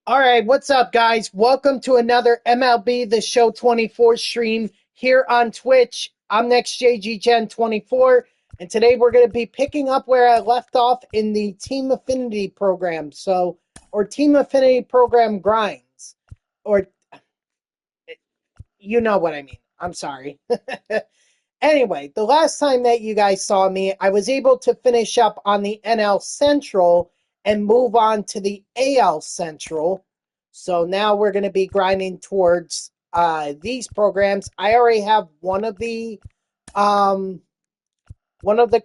All right, what's up, guys? Welcome to another MLB The Show 24 stream here on Twitch. I'm NextJGGen24, and today we're going to be picking up where I left off in the Team Affinity program. Or Team Affinity program grinds, or you know what I mean. I'm sorry. Anyway, the last time that you guys saw me, I was able to finish up on the NL Central and move on to the AL Central. So now we're going to be grinding towards these programs. I already have one of the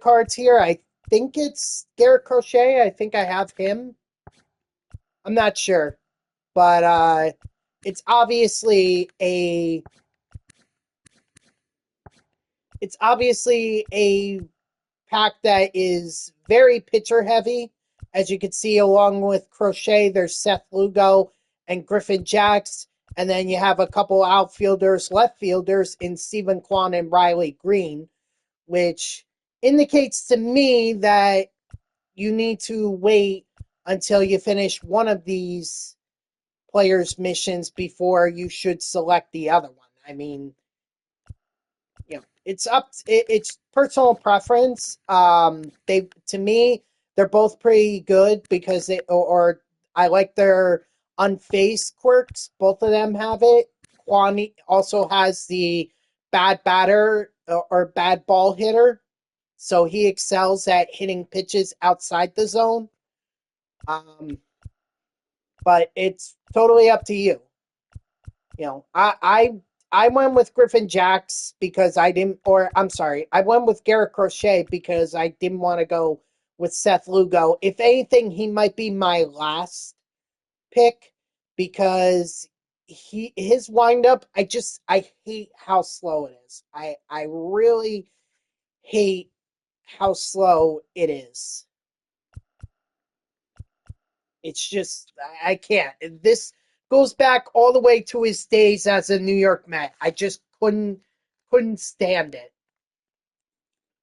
cards here. I think it's Garrett Crochet. I think I have him. I'm not sure, but it's obviously a it's obviously a pack that is very pitcher heavy. As you can see, along with Crochet, there's Seth Lugo and Griffin Jacks. And then you have a couple outfielders, left fielders in Stephen Kwan and Riley Green, which indicates to me that you need to wait until you finish one of these players' missions before you should select the other one. I mean, it's personal preference. They to me they're both pretty good because or I like their unfaced quirks. Both of them have it. Quan also has the bad batter or bad ball hitter, so he excels at hitting pitches outside the zone. Um, but it's totally up to you. I went with Griffin Jacks because I didn't, or I'm sorry, I went with Garrett Crochet because I didn't want to go with Seth Lugo. If anything, he might be my last pick because his windup, I hate how slow it is. I really hate how slow it is. It's just I can't. This goes back all the way to his days as a New York Met. I just couldn't stand it.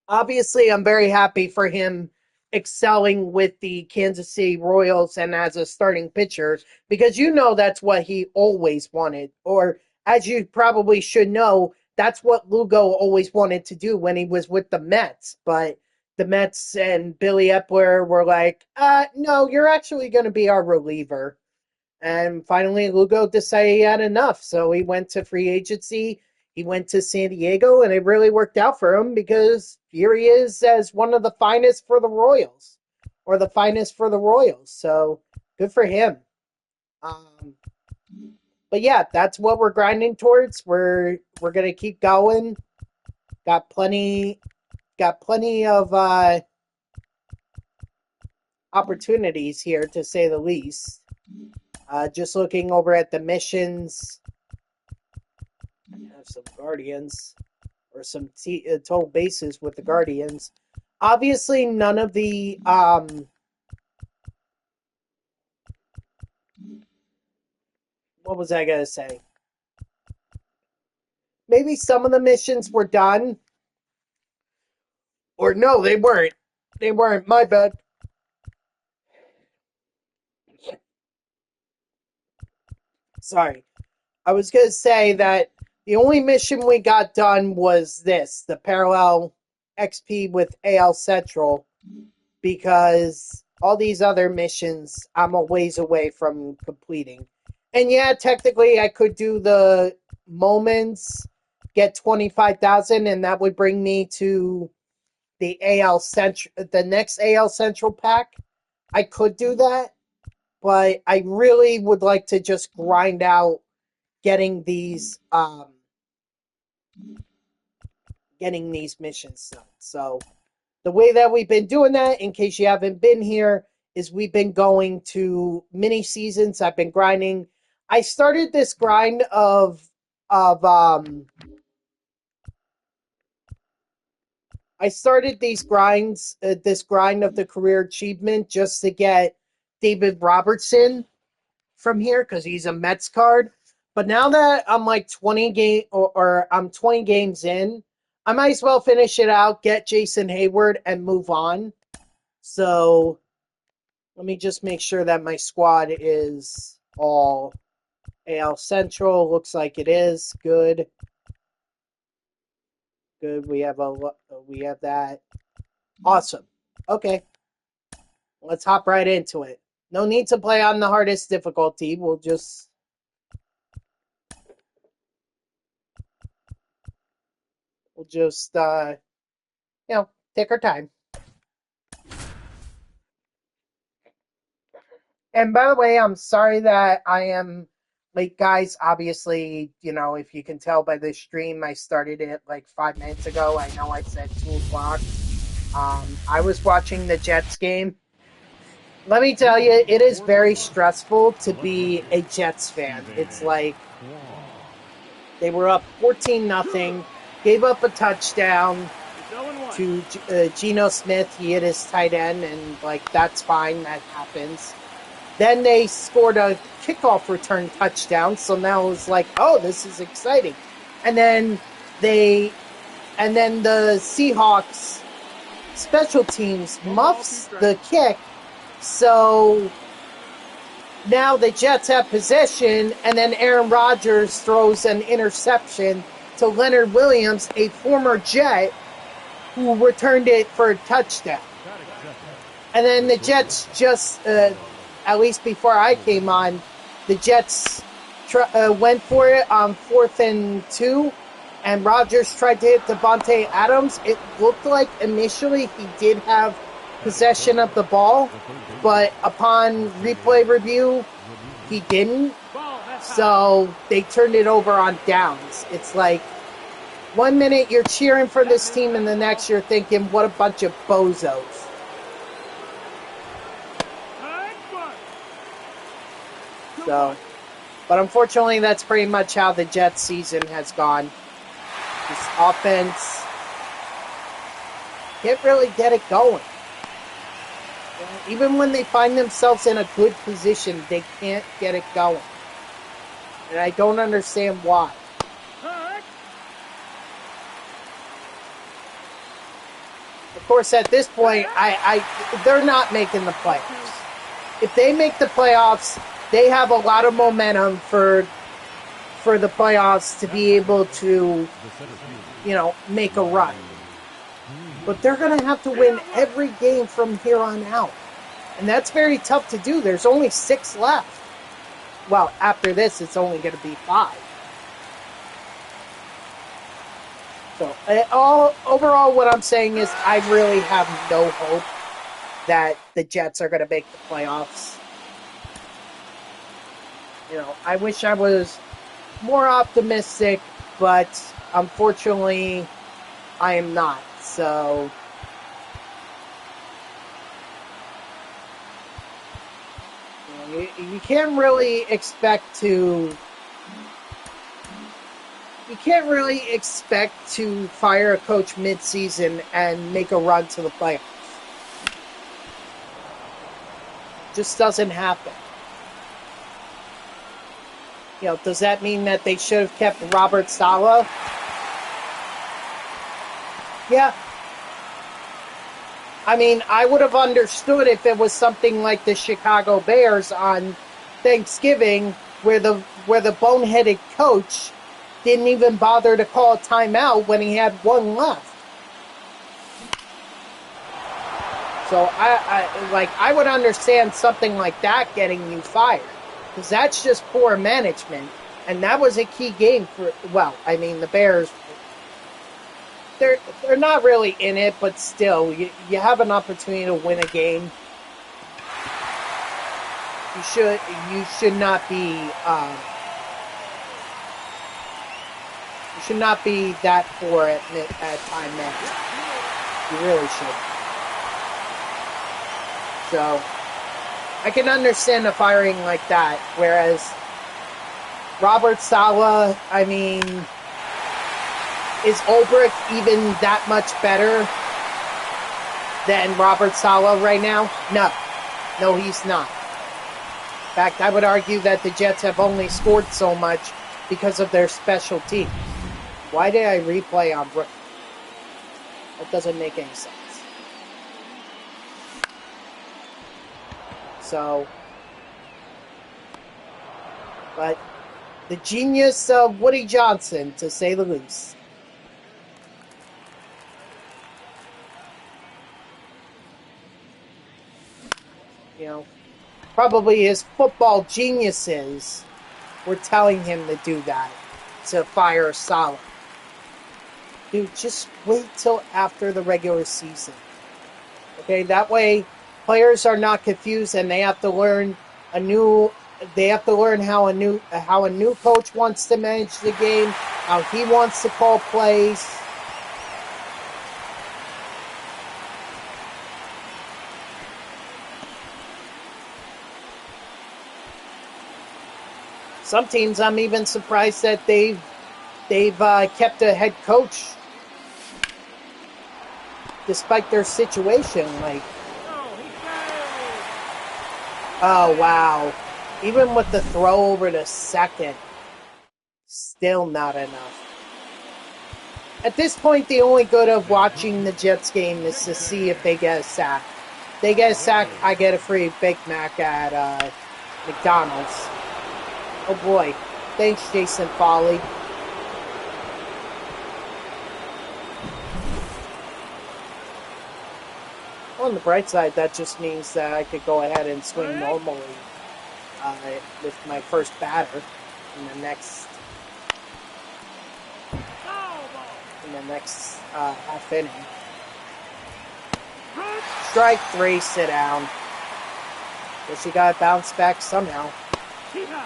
Obviously, I'm very happy for him excelling with the Kansas City Royals and as a starting pitcher because that's what he always wanted. Or as you probably should know, that's what Lugo always wanted to do when he was with the Mets. But the Mets and Billy Epler were like, no, you're actually going to be our reliever. And finally, Lugo decided he had enough. So he went to free agency. He went to San Diego, and it really worked out for him because here he is as one of the finest for the Royals, or the finest for the Royals. So good for him. Um, but yeah, that's what we're grinding towards. We're gonna keep going. Got plenty. Got plenty of opportunities here, to say the least. Just looking over at the missions, I have some Guardians or some total bases with the Guardians. Obviously, none of the what was I gonna say? Maybe some of the missions were done, or no, they weren't. They weren't. My bad. Sorry. I was gonna say that the only mission we got done was the parallel XP with AL Central, because all these other missions I'm a ways away from completing. And yeah, technically I could do the moments, get 25,000, and that would bring me to the next AL Central pack. I could do that, but I really would like to just grind out getting these missions done. So the way that we've been doing that, in case you haven't been here, is we've been going to mini seasons. I've been grinding. I started this grind of I started this grind of the career achievement just to get David Robertson from here because he's a Mets card. But now that I'm like 20 I'm 20 games in, I might as well finish it out, get Jason Hayward, and move on. So let me just make sure that my squad is all AL Central. Looks like it is. Good. Good. We have that. Awesome. Okay. Let's hop right into it. No need to play on the hardest difficulty. We'll just take our time. And by the way, I'm sorry that I am late, guys. Obviously, if you can tell by the stream, I started it like 5 minutes ago. I know I said 2 o'clock. I was watching the Jets game. Let me tell you, it is very stressful to be a Jets fan. It's like they were up 14-0, gave up a touchdown to Geno Smith. He hit his tight end, and that's fine. That happens. Then they scored a kickoff return touchdown, so now it was like, oh, this is exciting. And then the Seahawks special teams muffs the kick, so now the Jets have possession, and then Aaron Rodgers throws an interception to Leonard Williams, a former Jet, who returned it for a touchdown. And then the Jets just... at least before I came on, the Jets went for it on 4th and 2, and Rodgers tried to hit Devontae Adams. It looked like initially he did have possession of the ball, but upon replay review, he didn't. So they turned it over on downs. It's like 1 minute you're cheering for this team, and the next you're thinking, what a bunch of bozos. So, but unfortunately, that's pretty much how the Jets season has gone. This offense can't really get it going. Even when they find themselves in a good position, they can't get it going. And I don't understand why. Of course, at this point, they're not making the playoffs. If they make the playoffs, they have a lot of momentum for the playoffs to be able to, make a run. But they're going to have to win every game from here on out. And that's very tough to do. There's only 6 left. Well, after this, it's only going to be 5. So, overall, what I'm saying is I really have no hope that the Jets are going to make the playoffs. I wish I was more optimistic, but unfortunately, I am not. So, you can't really expect to. You can't really expect to fire a coach mid-season and make a run to the playoffs. It just doesn't happen. Does that mean that they should have kept Robert Saleh? Yeah. I mean, I would have understood if it was something like the Chicago Bears on Thanksgiving where the boneheaded coach didn't even bother to call a timeout when he had 1 left. So I would understand something like that getting you fired. Because that's just poor management. And that was a key game for, the Bears, they're not really in it, but still, you have an opportunity to win a game. You should not be that poor at time management. You really should. So, I can understand a firing like that, whereas Robert Saleh, is Ulbrich even that much better than Robert Saleh right now? No, he's not. In fact, I would argue that the Jets have only scored so much because of their special teams. Why did I replay on Brook? That doesn't make any sense. So, But the genius of Woody Johnson, to say the least. You know, probably his football geniuses were telling him to do that, to fire Saleh. Dude, just wait till after the regular season. Okay, that way players are not confused and they have to learn how a new coach wants to manage the game, how he wants to call plays. Some teams, I'm even surprised that they've kept a head coach despite their situation. Like, oh wow, even with the throw over to second, still not enough. At this point, the only good of watching the Jets game is to see if they get a sack. If they get a sack, I get a free Big Mac at McDonald's. Oh boy. Thanks, Jason Foley. On the bright side, that just means that I could go ahead and swing normally with my first batter in the next half inning. Strike 3, sit down. Guess you gotta bounce back somehow. 0-1.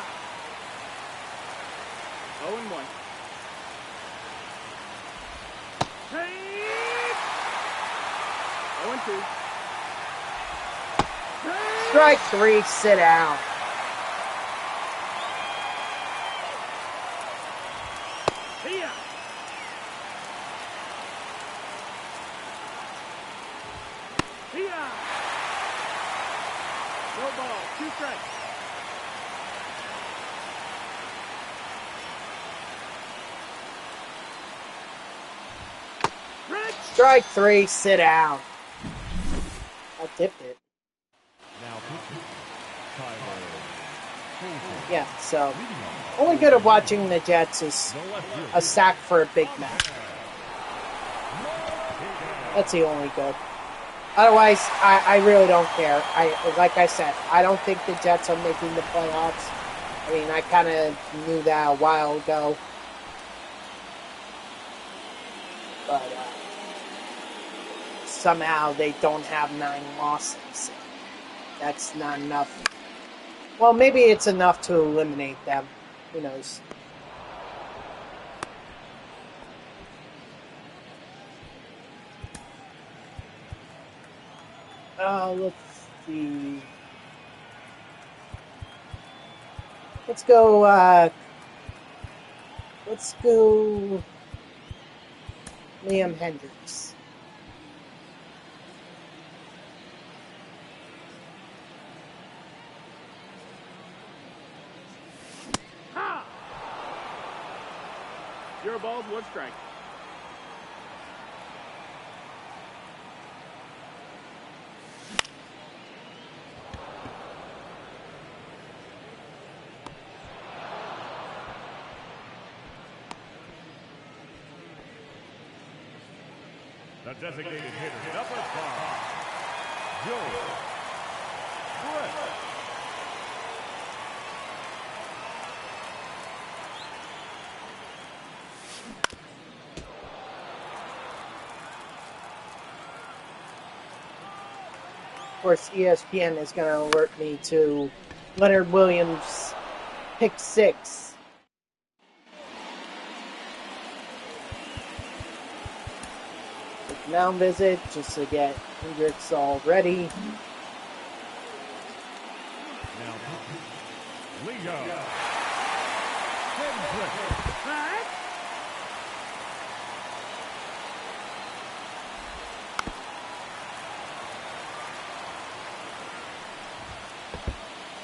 Strike 3, sit down. No ball, 2 strikes. Strike 3, sit down. I tipped it. Yeah, so only good at watching the Jets is a sack for a Big Mac. That's the only good. Otherwise, I really don't care. Like I said, I don't think the Jets are making the playoffs. I mean, I kind of knew that a while ago. But somehow they don't have 9 losses. That's not enough. Well, maybe it's enough to eliminate them. Who knows? Let's see. Let's go Liam Hendricks. Ha! 0 balls, 1 strike. The designated hitter, number 5, Joe Brett. Of course, ESPN is going to alert me to Leonard Williams' pick 6. Mound visit just to get Hendricks all ready. Now, Leo Hendricks.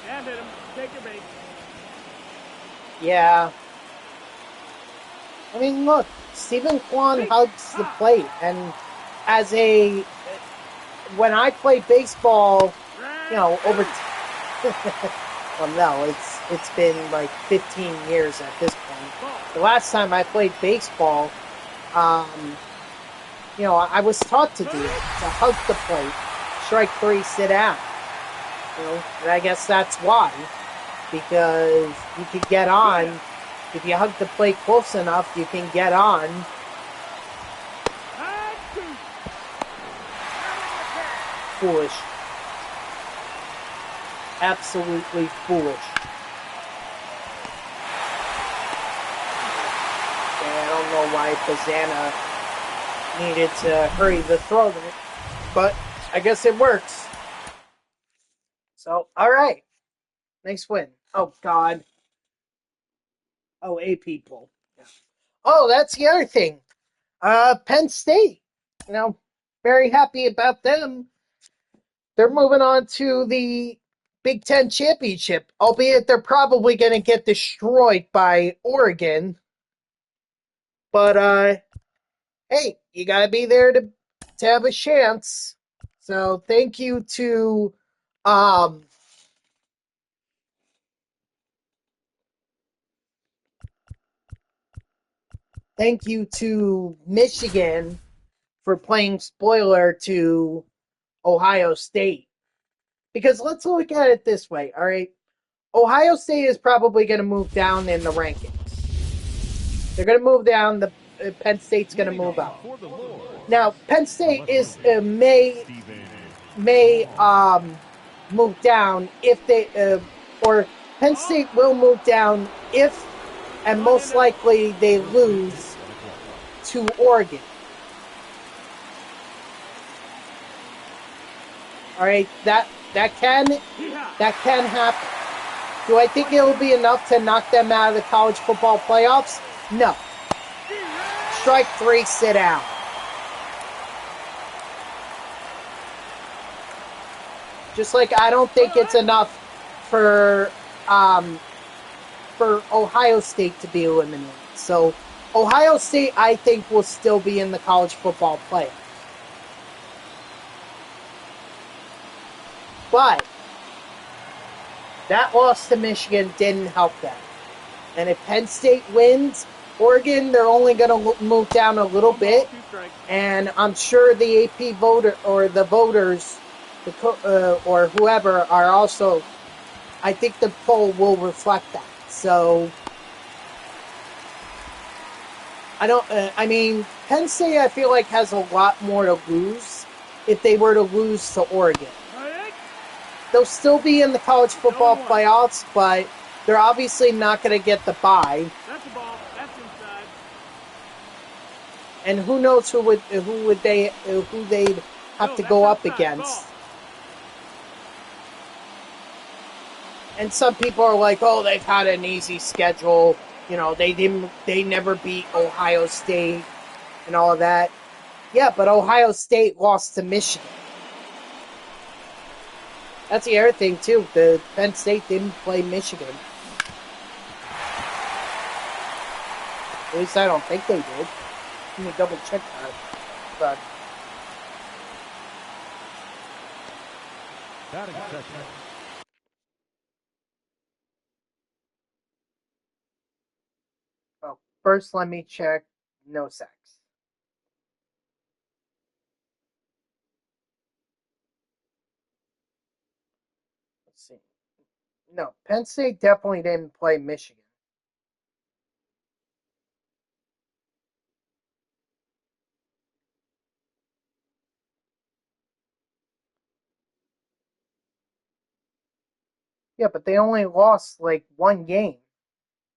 And hit him. Take your bait. Yeah. I mean, look, Stephen Kwan hugs the plate, and when I play baseball, you know, well, no, it's been like 15 years at this point. The last time I played baseball, I was taught to do it, to hug the plate, strike three, sit down. And I guess that's why, because you can get on. If you hug the plate close enough, you can get on. Foolish. Absolutely foolish. And I don't know why Bazana needed to hurry the throw there, but I guess it works. So, all right. Nice win. Oh, God. Oh, A people. Yeah. Oh, that's the other thing. Penn State. Very happy about them. They're moving on to the Big Ten championship, albeit they're probably going to get destroyed by Oregon. But hey, you got to be there to have a chance. So thank you to Michigan for playing spoiler to Ohio State. Because let's look at it this way, all right? Ohio State is probably going to move down in the rankings. They're going to move down. The Penn State's going to move up. Now, Penn State is may move down if they or Penn State will move down if and most likely they lose to Oregon. All right, that can happen. Do I think it will be enough to knock them out of the college football playoffs? No. Strike three, sit down. Just like I don't think it's enough for Ohio State to be eliminated. So Ohio State, I think, will still be in the college football playoffs. But that loss to Michigan didn't help them. And if Penn State wins, Oregon, they're only going to move down a little bit. And I'm sure the AP voter or the voters or whoever are also, I think the poll will reflect that. So, Penn State, I feel like, has a lot more to lose if they were to lose to Oregon. They'll still be in the college football playoffs, but they're obviously not going to get the bye. That's the ball. That's inside. And who knows who they'd have to go up against. And some people are like, "Oh, they've had an easy schedule. They never beat Ohio State and all of that." Yeah, but Ohio State lost to Michigan. That's the other thing, too. The Penn State didn't play Michigan. At least I don't think they did. Let me double check that. But first, let me check no sacks. Let's see. No, Penn State definitely didn't play Michigan. Yeah, but they only lost like one game,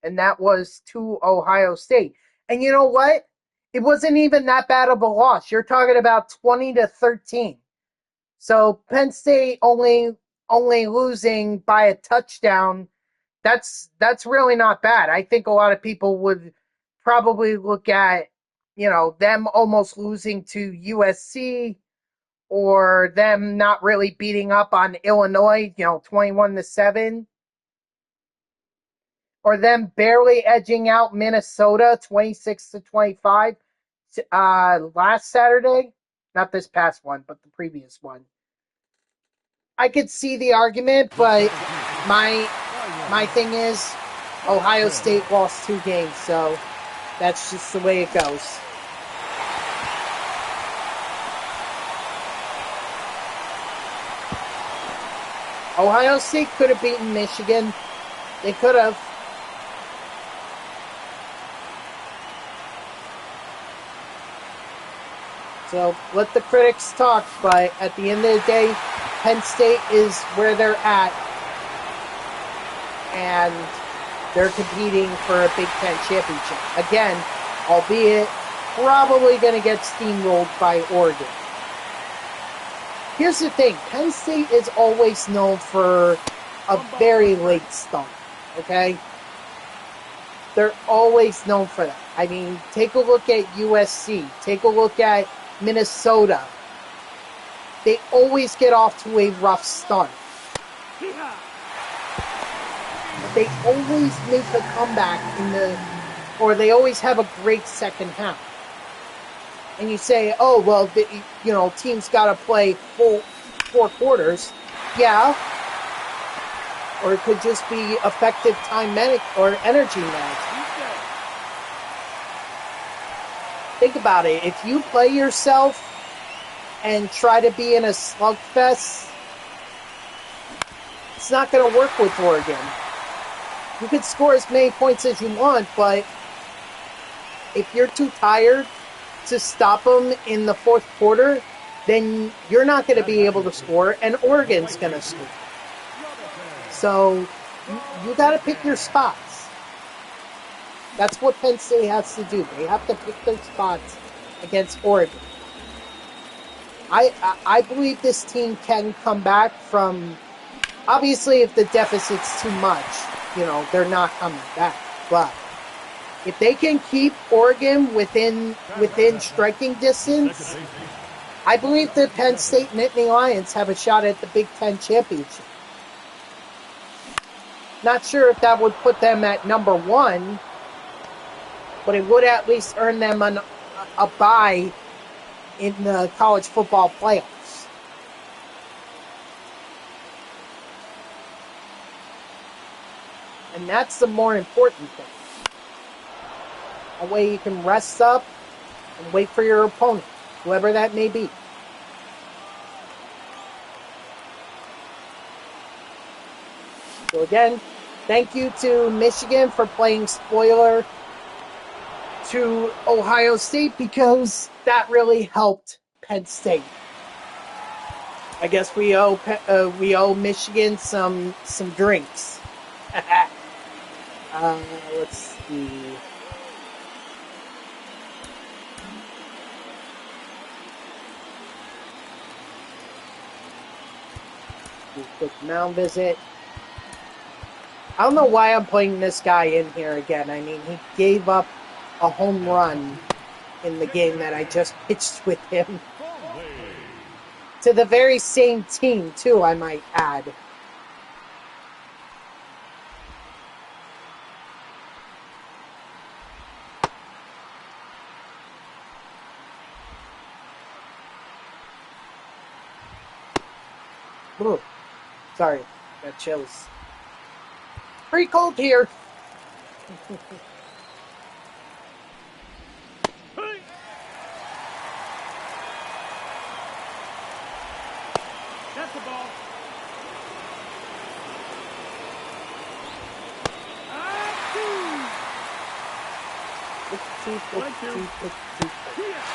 and that was to Ohio State. And you know what? It wasn't even that bad of a loss. You're talking about 20-13. So Penn State only losing by a touchdown. That's really not bad. I think a lot of people would probably look at them almost losing to USC or them not really beating up on Illinois, 21-7, or them barely edging out Minnesota 26-25 last Saturday. Not this past one, but the previous one. I could see the argument, but my thing is, Ohio State lost 2 games, so that's just the way it goes. Ohio State could have beaten Michigan. They could have. So let the critics talk, but at the end of the day, Penn State is where they're at. And they're competing for a Big Ten championship. Again, albeit probably going to get steamrolled by Oregon. Here's the thing. Penn State is always known for a very late start. Okay? They're always known for that. I mean, take a look at USC. Take a look at Minnesota. They always get off to a rough start. But they always make a comeback or they always have a great second half. And you say, oh, well, teams got to play full 4 quarters. Yeah. Or it could just be effective time or energy management. Think about it. If you play yourself and try to be in a slugfest, it's not going to work with Oregon. You can score as many points as you want, but if you're too tired to stop them in the 4th quarter, then you're not going to be able to score, and Oregon's going to score. So you got to pick your spots. That's what Penn State has to do. They have to pick their spots against Oregon. I believe this team can come back from, obviously if the deficit's too much, they're not coming back. But if they can keep Oregon within striking distance, I believe that Penn State and Nittany Lions have a shot at the Big Ten championship. Not sure if that would put them at number 1, but it would at least earn them a bye in the college football playoffs. And that's the more important thing. That way you can rest up and wait for your opponent, whoever that may be. So again, thank you to Michigan for playing spoiler to Ohio State, because that really helped Penn State. I guess we owe Michigan some drinks. Let's see. Do a quick mound visit. I don't know why I'm putting this guy in here again. I mean, he gave up a home run in the game that I just pitched with him. To the very same team, too, I might add. Ooh, sorry, got chills. Pretty cold here. That's the ball.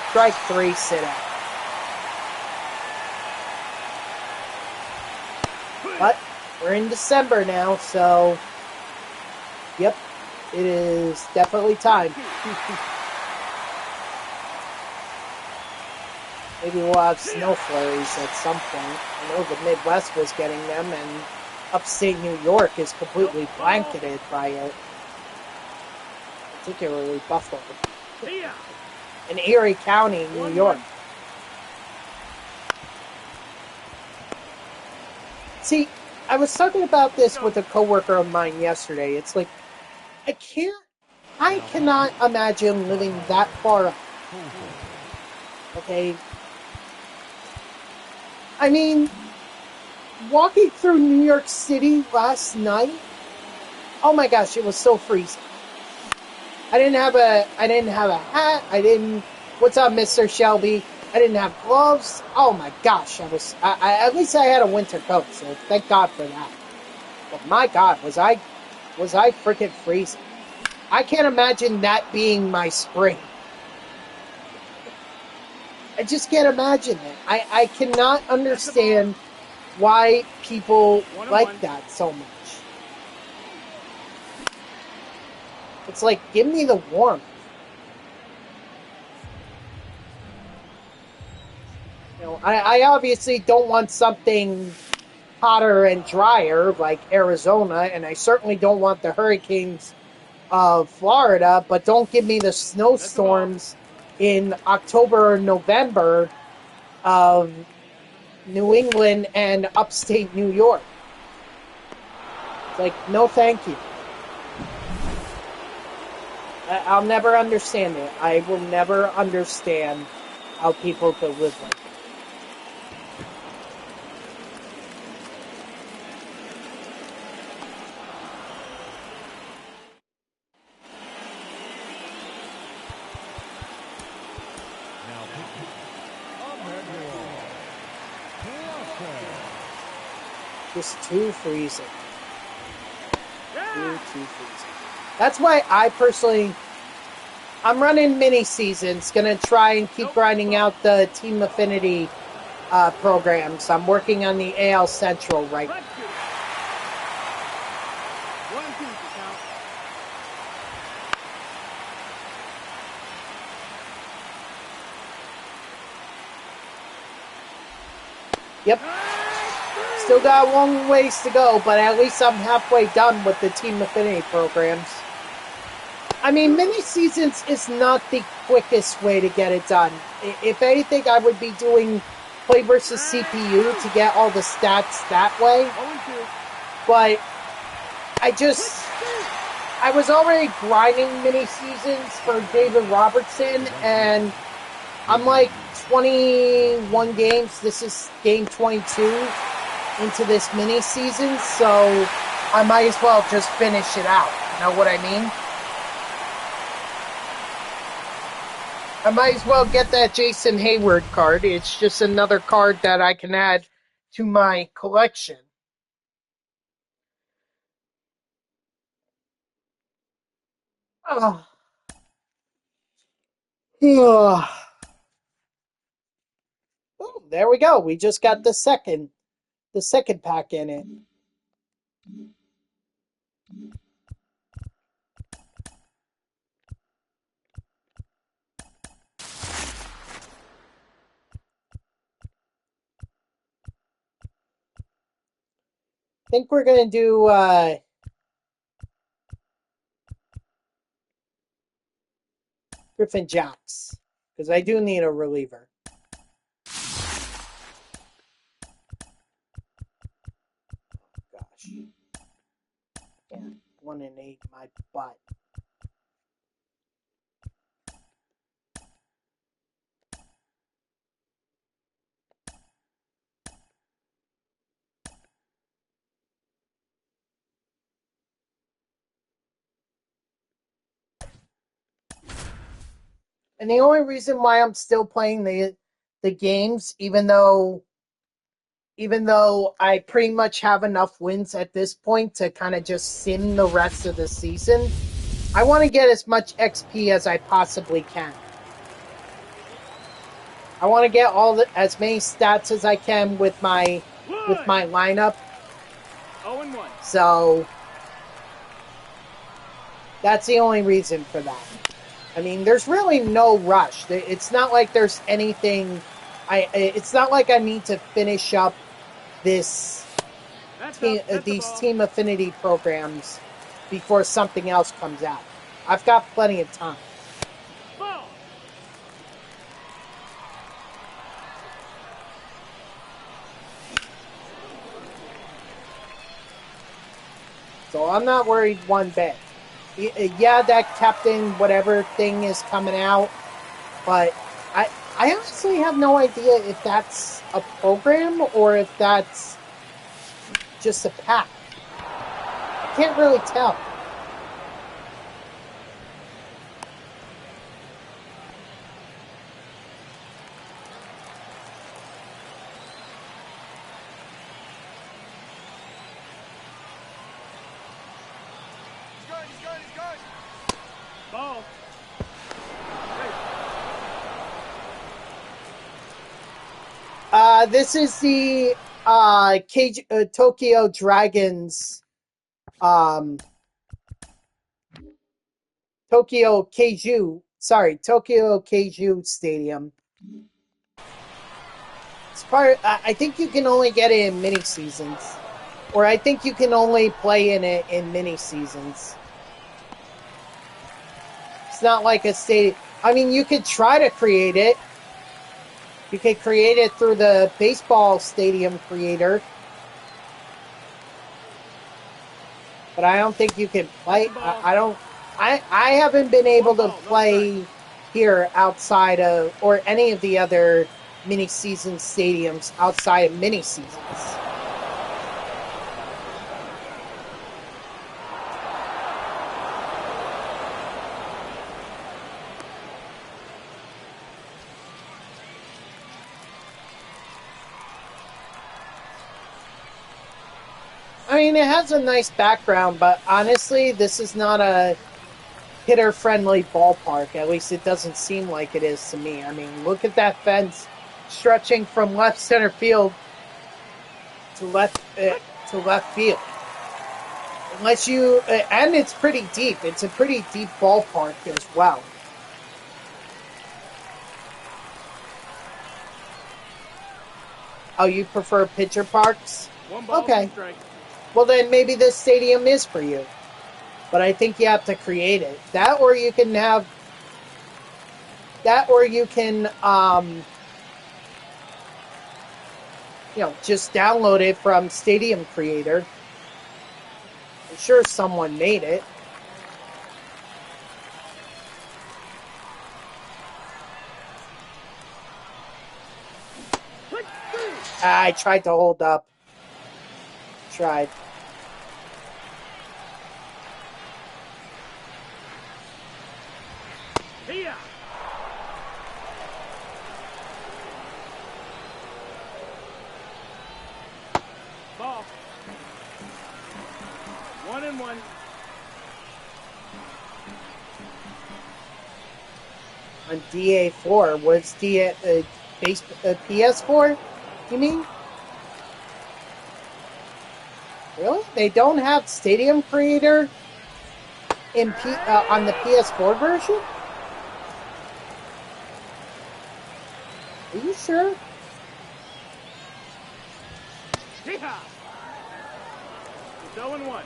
Strike 3, sit out. But we're in December now, so yep, it is definitely time. Maybe we'll have snow flurries at some point. I know the Midwest was getting them, and upstate New York is completely blanketed by it. Particularly Buffalo. And Erie County, New York. See, I was talking about this with a coworker of mine yesterday. It's like, I cannot imagine living that far up. Okay? I mean, walking through New York City last night, Oh my gosh, it was so freezing. I didn't have a hat. What's up, Mr. Shelby? I didn't have gloves. Oh my gosh, at least I had a winter coat, so thank God for that. But my God, was I freaking freezing. I can't imagine that being my spring. I just can't imagine it. I cannot understand why people like that so much. It's like, give me the warmth. You know, I obviously don't want something hotter and drier like Arizona, and I certainly don't want the hurricanes of Florida, but don't give me the snowstorms in October or November of New England and upstate New York. It's like, no thank you. I'll never understand it. I will never understand how people could live like that. Just too freezing. Too freezing. That's why I personally, I'm running mini seasons. Gonna try and keep grinding out the Team Affinity programs. I'm working on the AL Central right now. Yep. Still got a long ways to go, but at least I'm halfway done with the Team Affinity programs. I mean, mini seasons is not the quickest way to get it done. If anything, I would be doing play versus CPU to get all the stats that way. But I was already grinding mini seasons for David Robertson, and I'm like 21 games. This is game 22 into this mini season, so I might as well just finish it out. You know what I mean? I might as well get that Jason Hayward card. It's just another card that I can add to my collection. Oh. Oh, there we go. We just got the second pack in it. I think we're going to do Griffin Jacks, because I do need a reliever. Gosh. Yeah, 1-8, my butt. And the only reason why I'm still playing the games, even though I pretty much have enough wins at this point to kind of just sim the rest of the season, I want to get as much XP as I possibly can. I want to get as many stats as I can with my lineup. 0-1. So that's the only reason for that. I mean, there's really no rush. It's not like there's anything. It's not like I need to finish up these Team Affinity programs before something else comes out. I've got plenty of time. So I'm not worried one bit. Yeah, that Captain whatever thing is coming out, but I honestly have no idea if that's a program or if that's just a pack. I can't really tell. This is the Tokyo Dragons, um, Tokyo Keiju Stadium. It's part. I think you can only get it in mini seasons, or I think you can only play in it in mini seasons. It's not like a stadium. I mean, you could try to create it. You could create it through the baseball stadium creator. But I don't think you can play. I haven't been able to play here outside of, or any of the other mini season stadiums outside of mini seasons. I mean, it has a nice background, but honestly, this is not a hitter-friendly ballpark. At least it doesn't seem like it is to me. I mean, look at that fence stretching from left center field to left field. Unless you, and it's pretty deep. It's a pretty deep ballpark as well. Oh, you prefer pitcher parks? Okay. Well, then maybe this stadium is for you. But I think you have to create it. That or you can just download it from Stadium Creator. I'm sure someone made it. I tried to hold up. Tried. Here. Ball. 1-1. On DA4, what's PS4? You mean? Really? They don't have Stadium Creator on the PS4 version? Are you sure? Yeehaw! It's 0-1.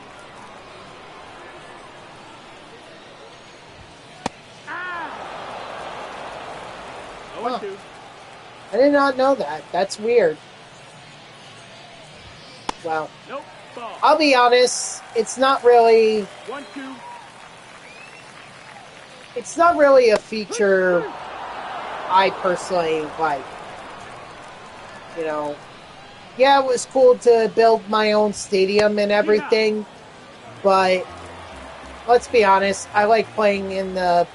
Ah! 0-2. I did not know that. That's weird. Well, Nope. Ball. I'll be honest. It's not really. 1-2. It's not really a feature I personally like. You know, yeah, it was cool to build my own stadium and everything, but let's be honest, I like playing in the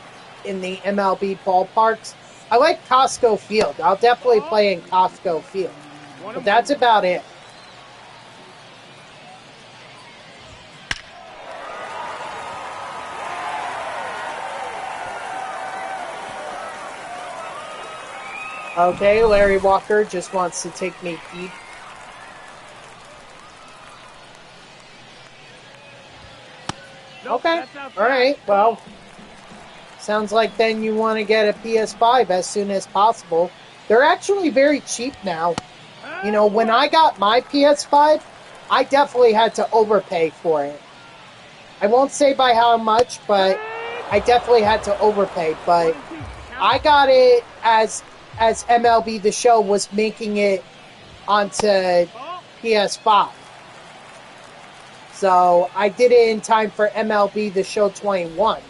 MLB ballparks. I like Costco Field. I'll definitely play in Costco Field, but that's about it. Okay, Larry Walker just wants to take me deep. Nope, Okay, alright, well, sounds like then you want to get a PS5 as soon as possible. They're actually very cheap now. You know, when I got my PS5, I definitely had to overpay for it. I won't say by how much, but I definitely had to overpay. But I got it as MLB The Show was making it onto PS5. So I did it in time for MLB The Show 21.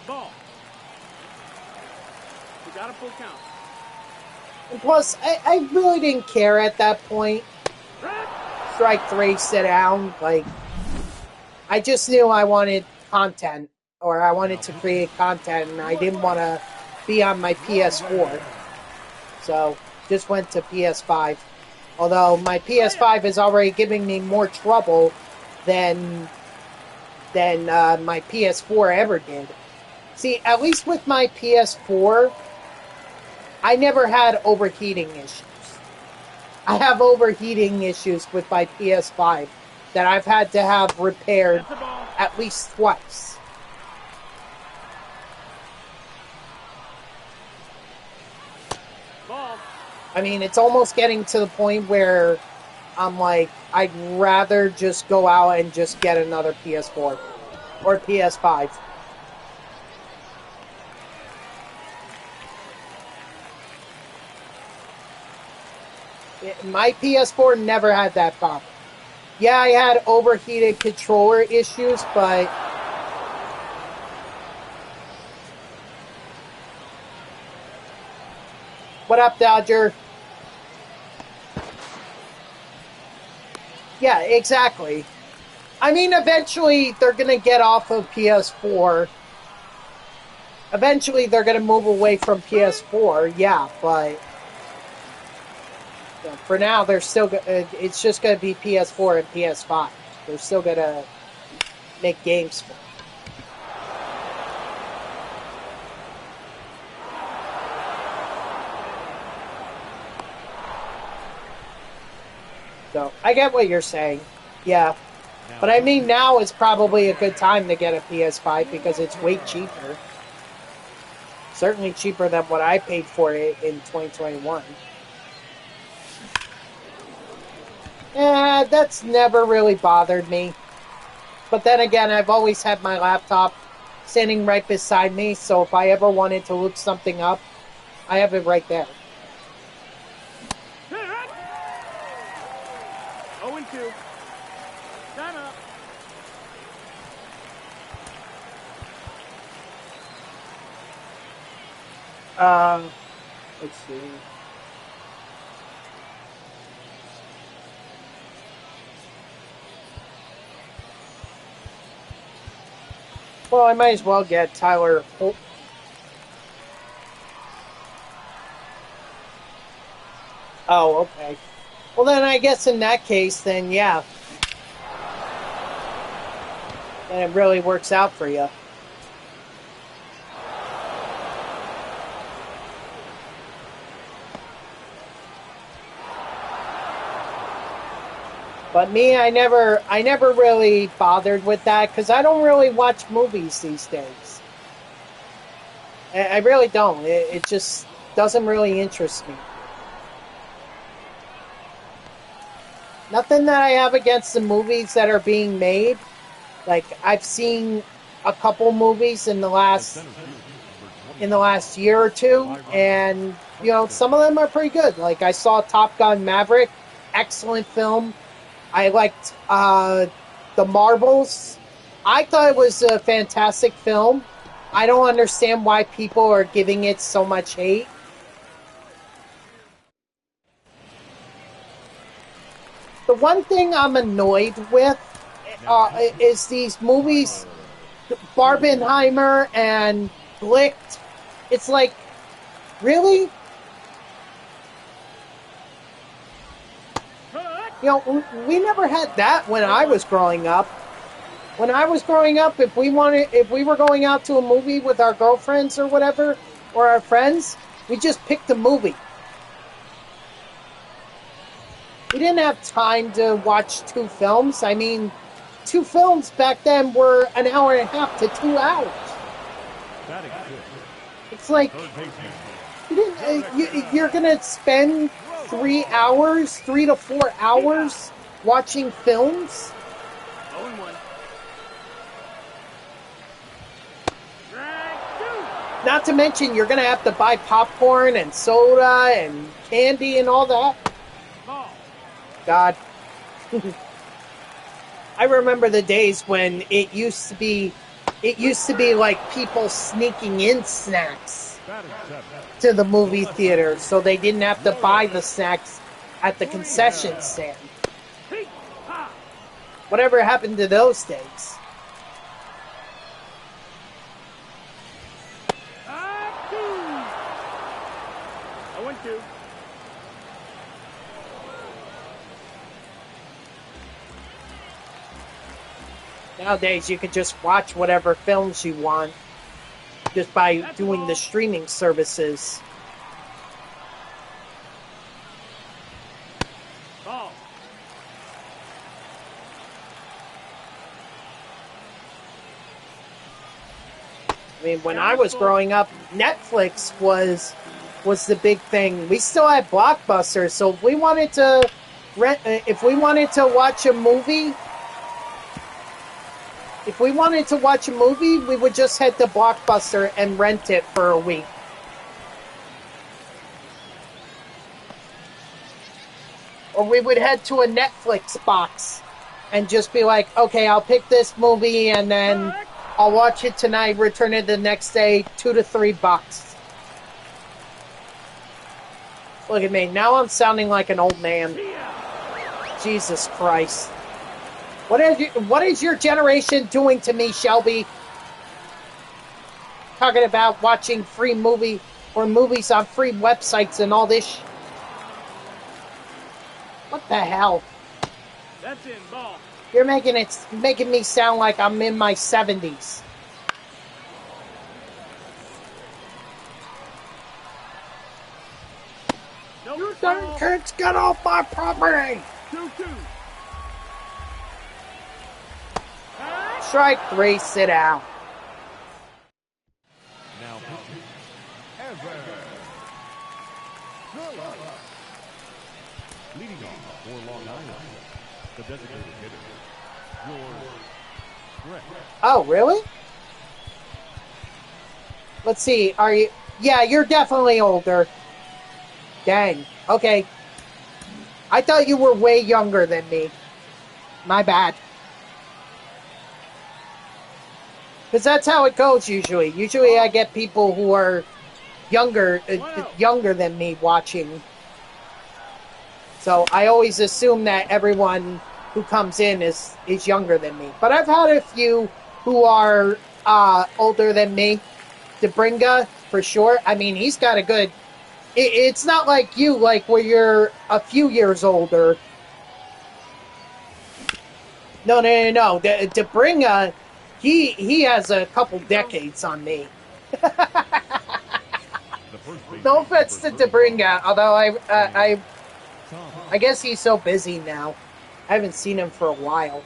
Ball. You got a full count. And plus, I really didn't care at that point. Strike 3, sit down. Like, I just knew I wanted content, or I wanted to create content, and I didn't want to be on my PS4. So, just went to PS5. Although, my PS5 is already giving me more trouble than my PS4 ever did. See, at least with my PS4, I never had overheating issues. I have overheating issues with my PS5 that I've had to have repaired That's a ball. at least twice. Ball. I mean, it's almost getting to the point where I'm like, I'd rather just go out and just get another PS4 or PS5. My PS4 never had that problem. Yeah, I had overheated controller issues, but what up, Dodger? Yeah, exactly. I mean, eventually they're going to get off of PS4. Eventually they're going to move away from PS4, yeah, but for now they're still it's just going to be PS4 and PS5. They're still going to make games for it. So, I get what you're saying. Yeah. But I mean, now is probably a good time to get a PS5 because it's way cheaper. Certainly cheaper than what I paid for it in 2021. That's never really bothered me. But then again, I've always had my laptop standing right beside me, so if I ever wanted to look something up, I have it right there. 0-2. Time up. Let's see. Well, I might as well get Tyler Holt. Oh, okay. Well, then I guess in that case, then yeah. Then it really works out for you. But me, I never really bothered with that because I don't really watch movies these days. I really don't. It just doesn't really interest me. Nothing that I have against the movies that are being made. Like I've seen a couple movies in the last year or two, and you know some of them are pretty good. Like I saw Top Gun Maverick, excellent film. I liked The Marvels. I thought it was a fantastic film. I don't understand why people are giving it so much hate. The one thing I'm annoyed with is these movies, Barbenheimer and Blicked. It's like, really? You know, we never had that when I was growing up. When I was growing up, if we were going out to a movie with our girlfriends or whatever, or our friends, we just picked a movie. We didn't have time to watch two films. I mean, two films back then were an hour and a half to 2 hours. It's like, you're going to spend 3 to 4 hours watching films? 0-1. Not to mention, you're going to have to buy popcorn and soda and candy and all that. Ball. God. I remember the days when it used to be like people sneaking in snacks to the movie theater so they didn't have to buy the snacks at the concession stand. Whatever happened to those days? 0-2. Nowadays, you can just watch whatever films you want just by doing the streaming services. Ball. I mean, when I was growing up, Netflix was the big thing. We still had Blockbuster, so if we wanted to watch a movie, we would just head to Blockbuster and rent it for a week. Or we would head to a Netflix box and just be like, okay, I'll pick this movie and then I'll watch it tonight, return it the next day, $2 to $3. Look at me. Now I'm sounding like an old man. Jesus Christ. What is your generation doing to me, Shelby? Talking about watching free movie or movies on free websites and all this. What the hell? That's in. Ball. You're making me sound like I'm in my 70s. Nope. You darn kids, get off my property! 2-2. Strike 3, sit down. Now pitching. Ever. Leading off for Long Island, the designated hitter, George Brett. Oh, really? Let's see, are you... Yeah, you're definitely older. Dang. Okay. I thought you were way younger than me. My bad. Because that's how it goes usually. Usually I get people who are younger than me watching. So I always assume that everyone who comes in is younger than me. But I've had a few who are older than me. DeBringa, for sure. I mean, he's got a good... It's not like you, like where you're a few years older. No. DeBringa, he has a couple decades on me. No offense to DeBringa, although I guess he's so busy now. I haven't seen him for a while.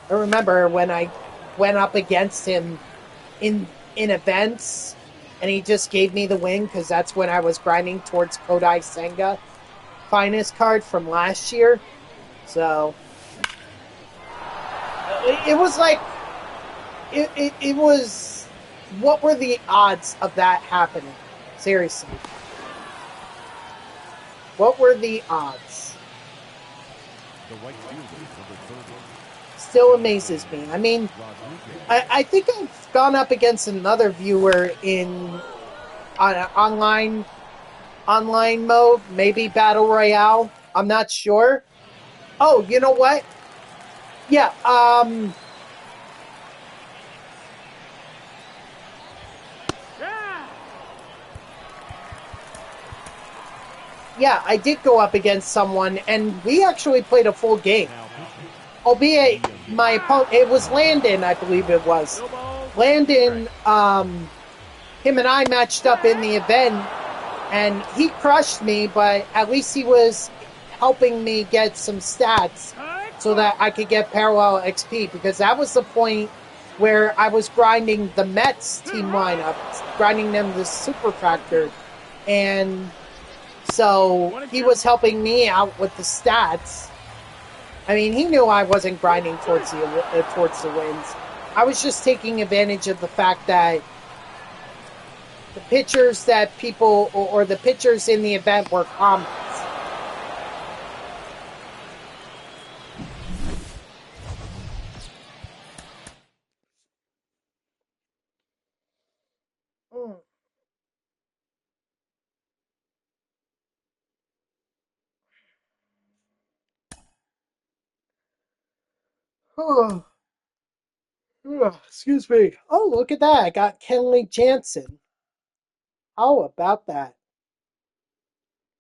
I remember when I went up against him in events, and he just gave me the win because that's when I was grinding towards Kodai Senga finest card from last year. So it was like it was. What were the odds of that happening? Seriously, what were the odds? The right fielder, number 30. Still amazes me. I mean, I think I've gone up against another viewer in online mode, maybe Battle Royale. I'm not sure. Oh, you know what? Yeah, yeah, I did go up against someone, and we actually played a full game. Albeit, my opponent, it was Landon, I believe it was. Landon, him and I matched up in the event, and he crushed me, but at least he was helping me get some stats so that I could get parallel XP, because that was the point where I was grinding the Mets team lineup, grinding them the Super Factor, and so he was helping me out with the stats. I mean, he knew I wasn't grinding towards the wins. I was just taking advantage of the fact that the pitchers that people, or the pitchers in the event were commons. Oh, excuse me. Oh, look at that. I got Kenley Jansen. How about that?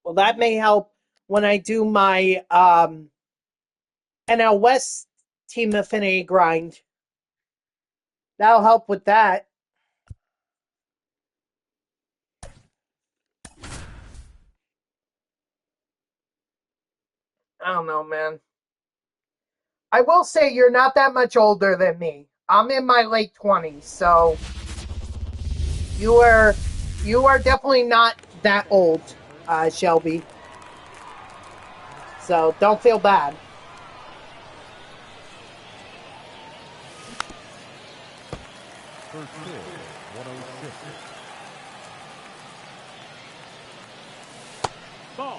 Well, that may help when I do my NL West Team Affinity grind. That'll help with that. I don't know, man. I will say you're not that much older than me. I'm in my late 20s, so you are definitely not that old, Shelby. So don't feel bad. First pitch, 106. Ball.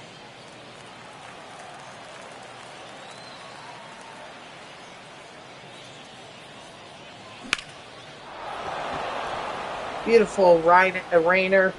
Beautiful Rainer.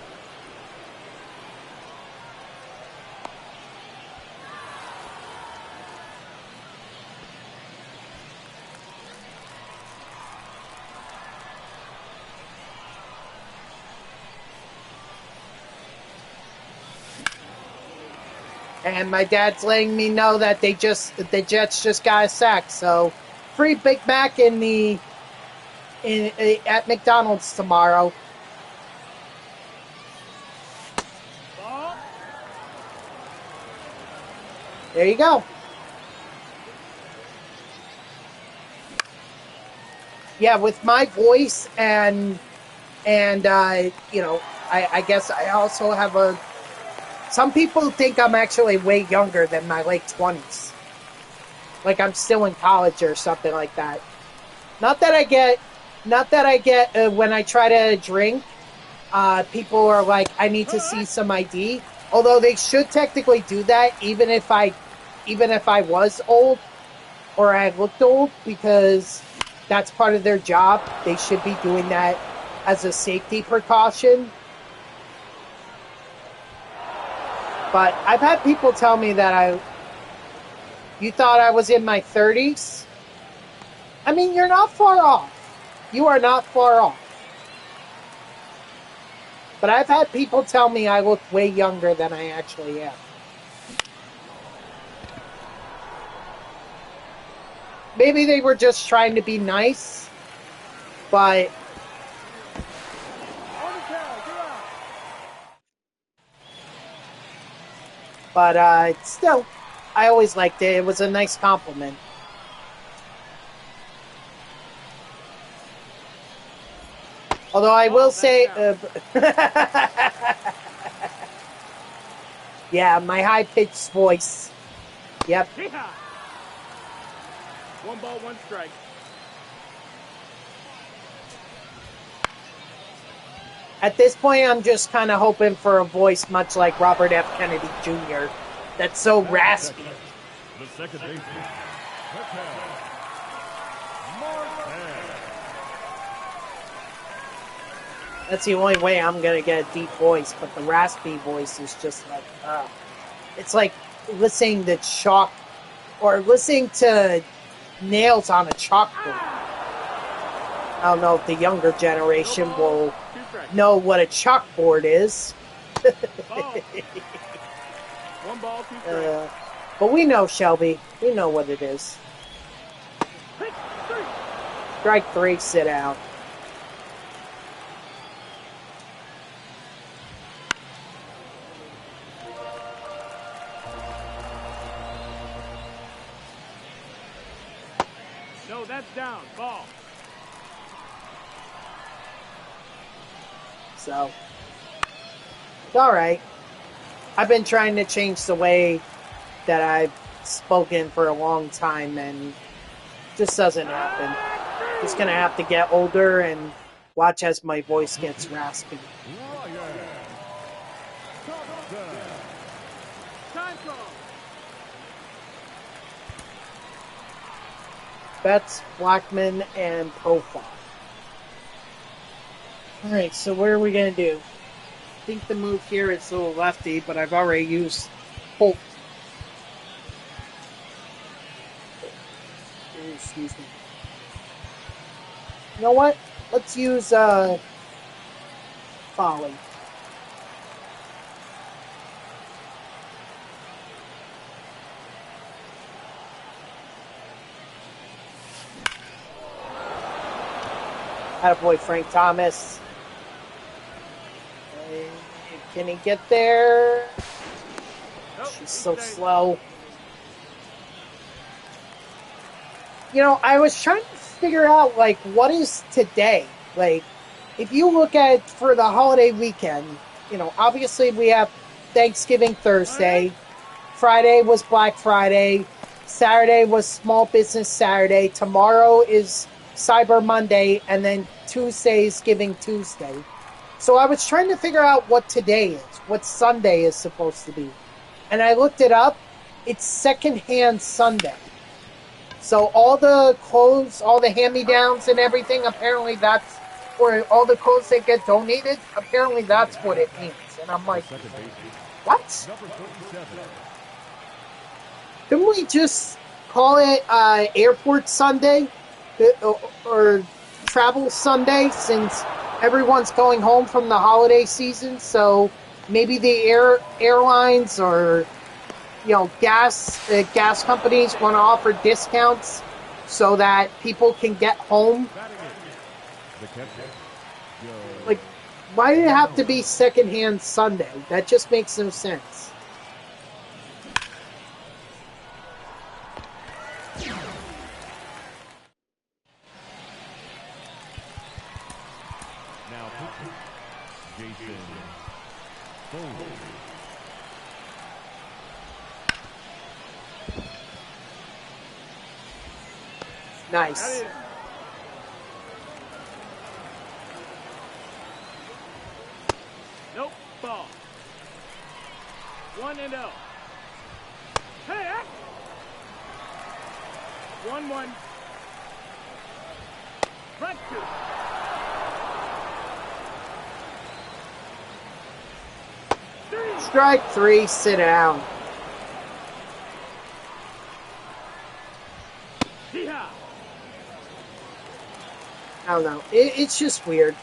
And my dad's letting me know that the Jets just got a sack. So free Big Mac at McDonald's tomorrow. Ball. There you go. Yeah, with my voice and I guess I also have a. Some people think I'm actually way younger than my late 20s. Like I'm still in college or something like that. Not that I get when I try to drink, people are like, I need to see some ID. Although they should technically do that even if I was old or I looked old, because that's part of their job. They should be doing that as a safety precaution. But I've had people tell me that you thought I was in my 30s. I mean, you're not far off. You are not far off. But I've had people tell me I look way younger than I actually am. Maybe they were just trying to be nice, but still, I always liked it. It was a nice compliment. Although I will say, yeah, my high-pitched voice. Yep. Yeehaw. 1 ball, 1 strike. At this point, I'm just kind of hoping for a voice much like Robert F. Kennedy Jr. That's so raspy. The second baseman, That's the only way I'm going to get a deep voice, but the raspy voice is just like, it's like listening to chalk, or listening to nails on a chalkboard. I don't know if the younger generation will know what a chalkboard is. 1 ball, 2 strikes. But we know, Shelby. We know what it is. Strike 3, sit out. No, that's down. Ball. So, it's all right. I've been trying to change the way that I've spoken for a long time, and it just doesn't happen. Just gonna have to get older and watch as my voice gets raspy. Time call. Betts, Blackman, and Profile. All right, so what are we gonna do? I think the move here is a little lefty, but I've already used Holt. Excuse me. You know what? Let's use Folly. Attaboy Frank Thomas. Can he get there? Nope, She's so slow. I was trying to figure out, like, what is today? Like, if you look at for the holiday weekend, obviously we have Thanksgiving Thursday, Friday was Black Friday, Saturday was Small Business Saturday, tomorrow is Cyber Monday, and then Tuesday is Giving Tuesday. So I was trying to figure out what today is, what Sunday is supposed to be. And I looked it up. It's Secondhand Sunday. So all the clothes, all the hand-me-downs and everything, apparently that's, or all the clothes that get donated, apparently that's what it means. And I'm like, Second baseman, what? number 47. Couldn't we just call it Airport Sunday or Travel Sunday, since everyone's going home from the holiday season? So maybe the airlines or gas companies want to offer discounts so that people can get home. Batting it. The catcher, Joe. Like, why did it have to be Secondhand Sunday? That just makes no sense. Now pitching, Jason Foley. Nice. Nope, ball. 1-0. Hey, 1-1. Front two. Strike 3, sit down. Hee-haw. I don't know. It's just weird.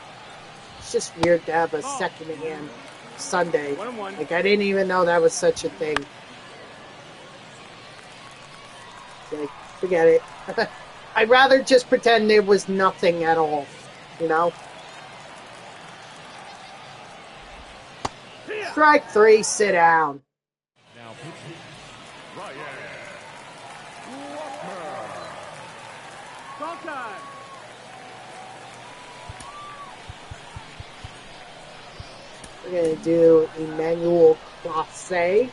It's just weird to have a Secondhand Sunday. 1-1. Like, I didn't even know that was such a thing. Like, forget it. I'd rather just pretend there was nothing at all, you know? Strike 3, sit down. Now pitching, Ryan Walker. Ball time. We're going to do Emmanuel Classe.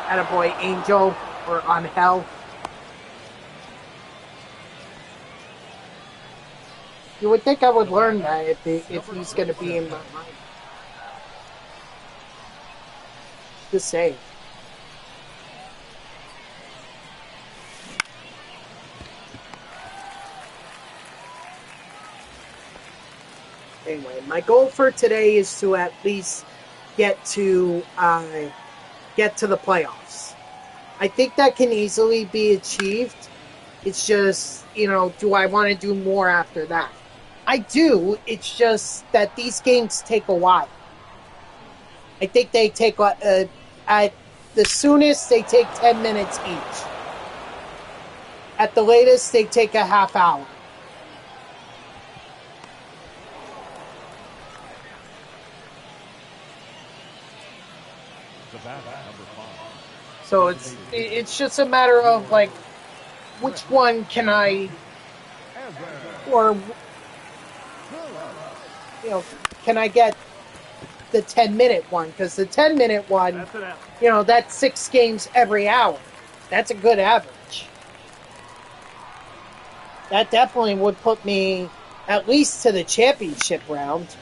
Attaboy Angel or Angel. You would think I would learn that if he's going to be in my mind. Just saying. Anyway, my goal for today is to at least get to the playoffs. I think that can easily be achieved. It's just, do I want to do more after that? I do. It's just that these games take a while. I think they take, at the soonest, they take 10 minutes each. At the latest, they take a half hour. The batter, number 5. So it's just a matter of, like, which one can I, or, can I get the 10-minute one? Because the 10-minute one, That's an out. that's 6 games every hour. That's a good average. That definitely would put me at least to the championship round.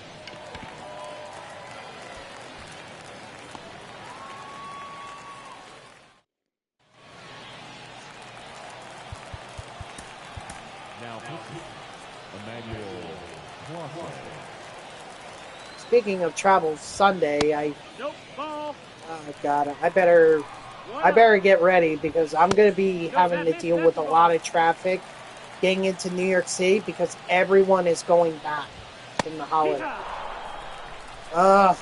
Now pitching, Emmanuel Classe. Speaking of travel Sunday, Nope, ball. oh god, I better get ready, because I'm going to be having to deal with a lot of traffic getting into New York City, because everyone is going back from the holiday. Hee-haw. Ugh.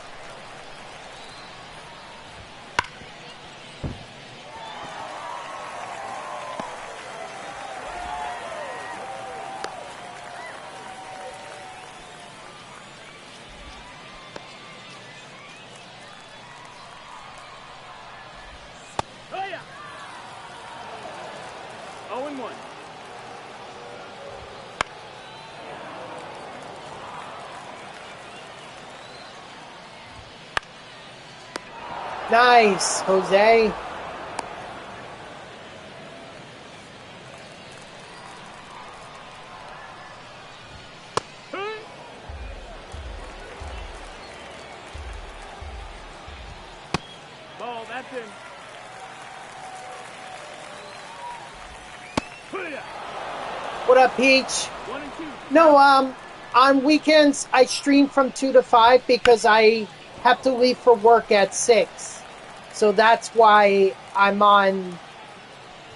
Nice, Jose. Ball, that's in. What up, Peach? 1 and 2. No, on weekends I stream from 2 to 5 because I have to leave for work at 6. So that's why I'm on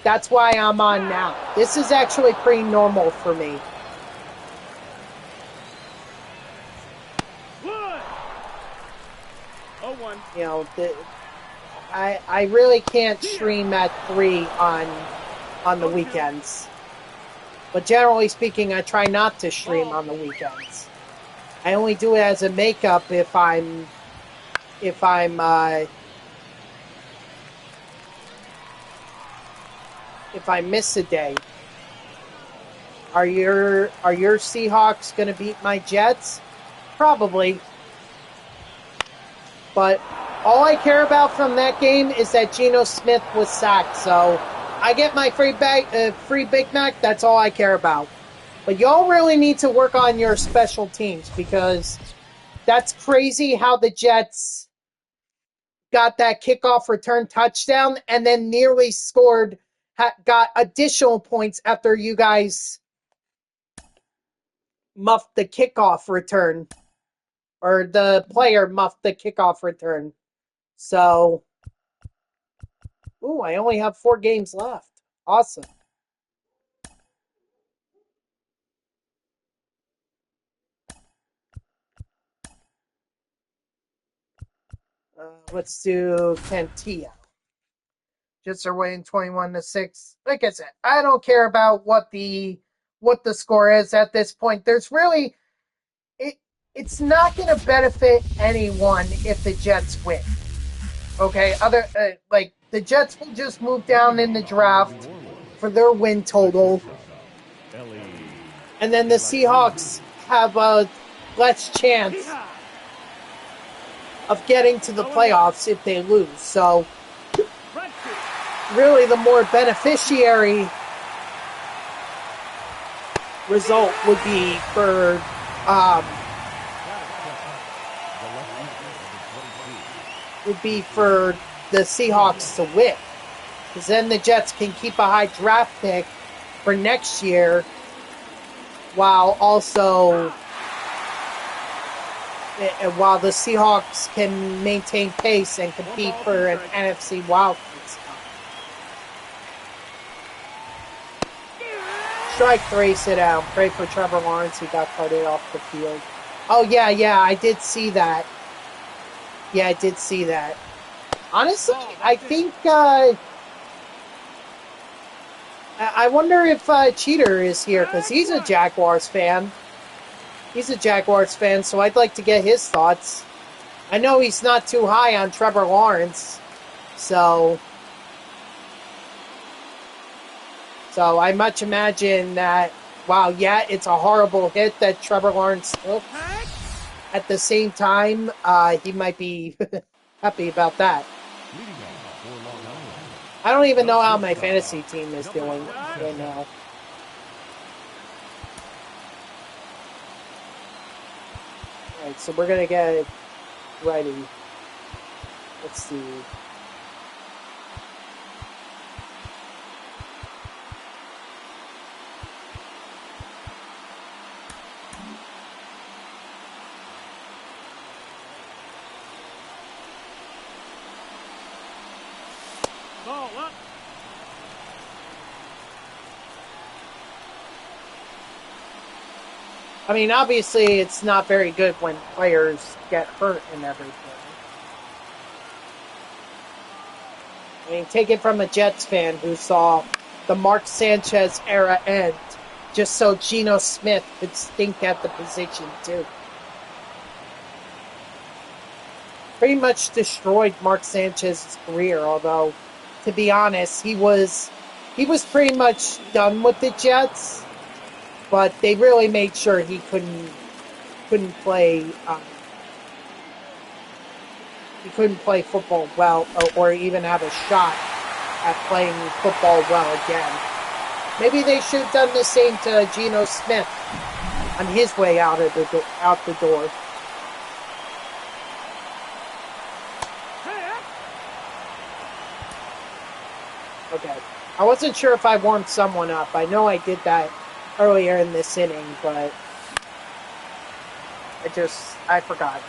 now. This is actually pretty normal for me. One. 0-1. You know, I really can't stream at 3 on the weekends. But generally speaking, I try not to stream on the weekends. I only do it as a makeup if I miss a day. Are your Seahawks going to beat my Jets? Probably. But all I care about from that game is that Geno Smith was sacked. So I get my free Big Mac. That's all I care about. But y'all really need to work on your special teams because that's crazy how the Jets got that kickoff return touchdown and then nearly scored, got additional points after you guys muffed the kickoff return. Or the player muffed the kickoff return. So, I only have 4 games left. Awesome. Let's do Cantillo. Jets are winning 21-6. Like I said, I don't care about what the score is at this point. There's really it's not going to benefit anyone if the Jets win. Okay, like the Jets will just move down in the draft for their win total, and then the Seahawks have a less chance of getting to the playoffs if they lose. So, really, the more beneficiary result would be for the Seahawks to win, because then the Jets can keep a high draft pick for next year, while the Seahawks can maintain pace and compete for an NFC wildcard spot. Strike 3, sit down. Pray for Trevor Lawrence. He got carted off the field. Oh, yeah, I did see that. Yeah, I did see that. Honestly, I think, I wonder if Cheater is here, because he's a Jaguars fan. He's a Jaguars fan, so I'd like to get his thoughts. I know he's not too high on Trevor Lawrence, so I much imagine that, wow, yeah, it's a horrible hit that Trevor Lawrence took. At the same time, he might be happy about that. I don't even know how my fantasy team is doing right now. Alright, so we're going to get ready. Let's see. Ball up. I mean, obviously, it's not very good when players get hurt and everything. I mean, take it from a Jets fan who saw the Mark Sanchez era end just so Geno Smith could stink at the position, too. Pretty much destroyed Mark Sanchez's career, although, to be honest, he was pretty much done with the Jets. But they really made sure he couldn't play he couldn't play football well or even have a shot at playing football well again. Maybe they should have done the same to Geno Smith on his way out the door. Okay. I wasn't sure if I warmed someone up. I know I did that earlier in this inning, but I forgot.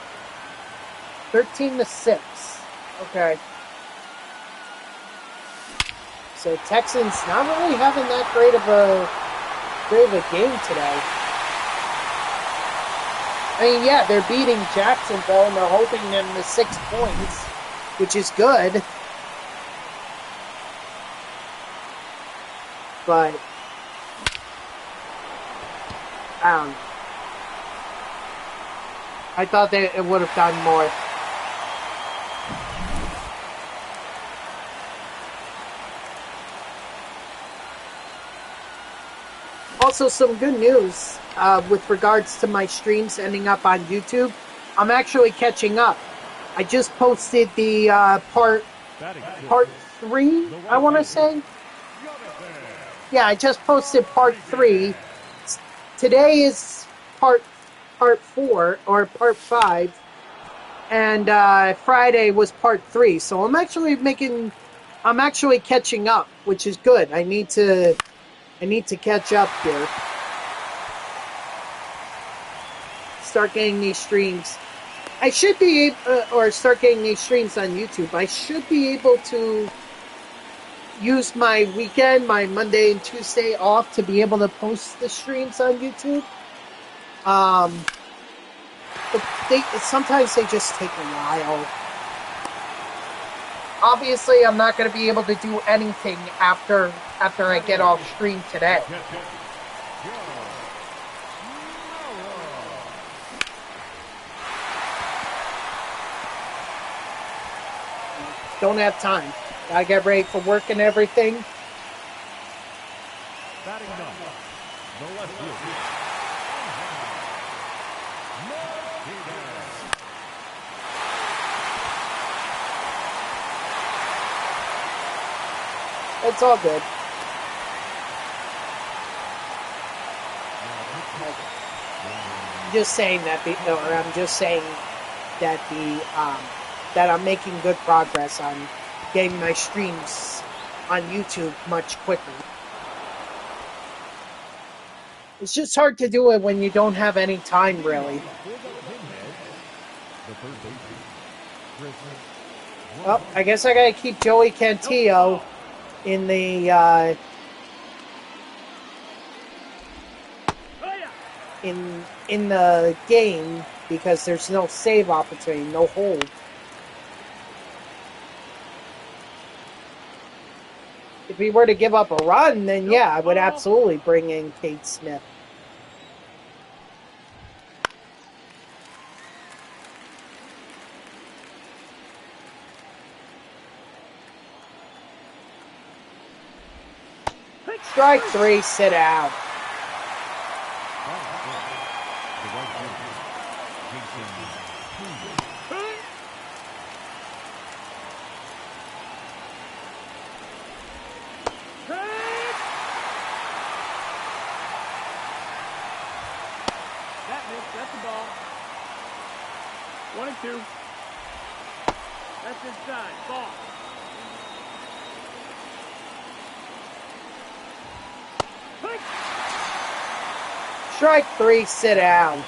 13-6. Okay. So Texans not really having that great of a game today. I mean, yeah, they're beating Jacksonville and they're holding them to 6 points, which is good. But I don't know. I thought it would have done more. Also, some good news with regards to my streams ending up on YouTube. I'm actually catching up. I just posted the part 3, I want to say. Yeah, I just posted part 3. Today is part 4 or part 5, and Friday was part 3. So I'm actually catching up, which is good. I need to catch up here. Start getting these streams. I should be or start getting these streams on YouTube. I should be able to use my weekend, my Monday and Tuesday off to be able to post the streams on YouTube. But sometimes they just take a while. Obviously, I'm not going to be able to do anything after I get off stream today. Don't have time. Gotta get ready for work and everything. Batting number, no less good. It's all good. I'm just saying that that I'm making good progress on getting my streams on YouTube much quicker. It's just hard to do it when you don't have any time, really. Well, I guess I gotta keep Joey Cantillo in the in the game because there's no save opportunity, no hold. If he were to give up a run, then yeah, I would absolutely bring in Cade Smith. Strike 3, sit out. That's the ball. 1 and 2. That's inside. Ball. Strike 3, sit down.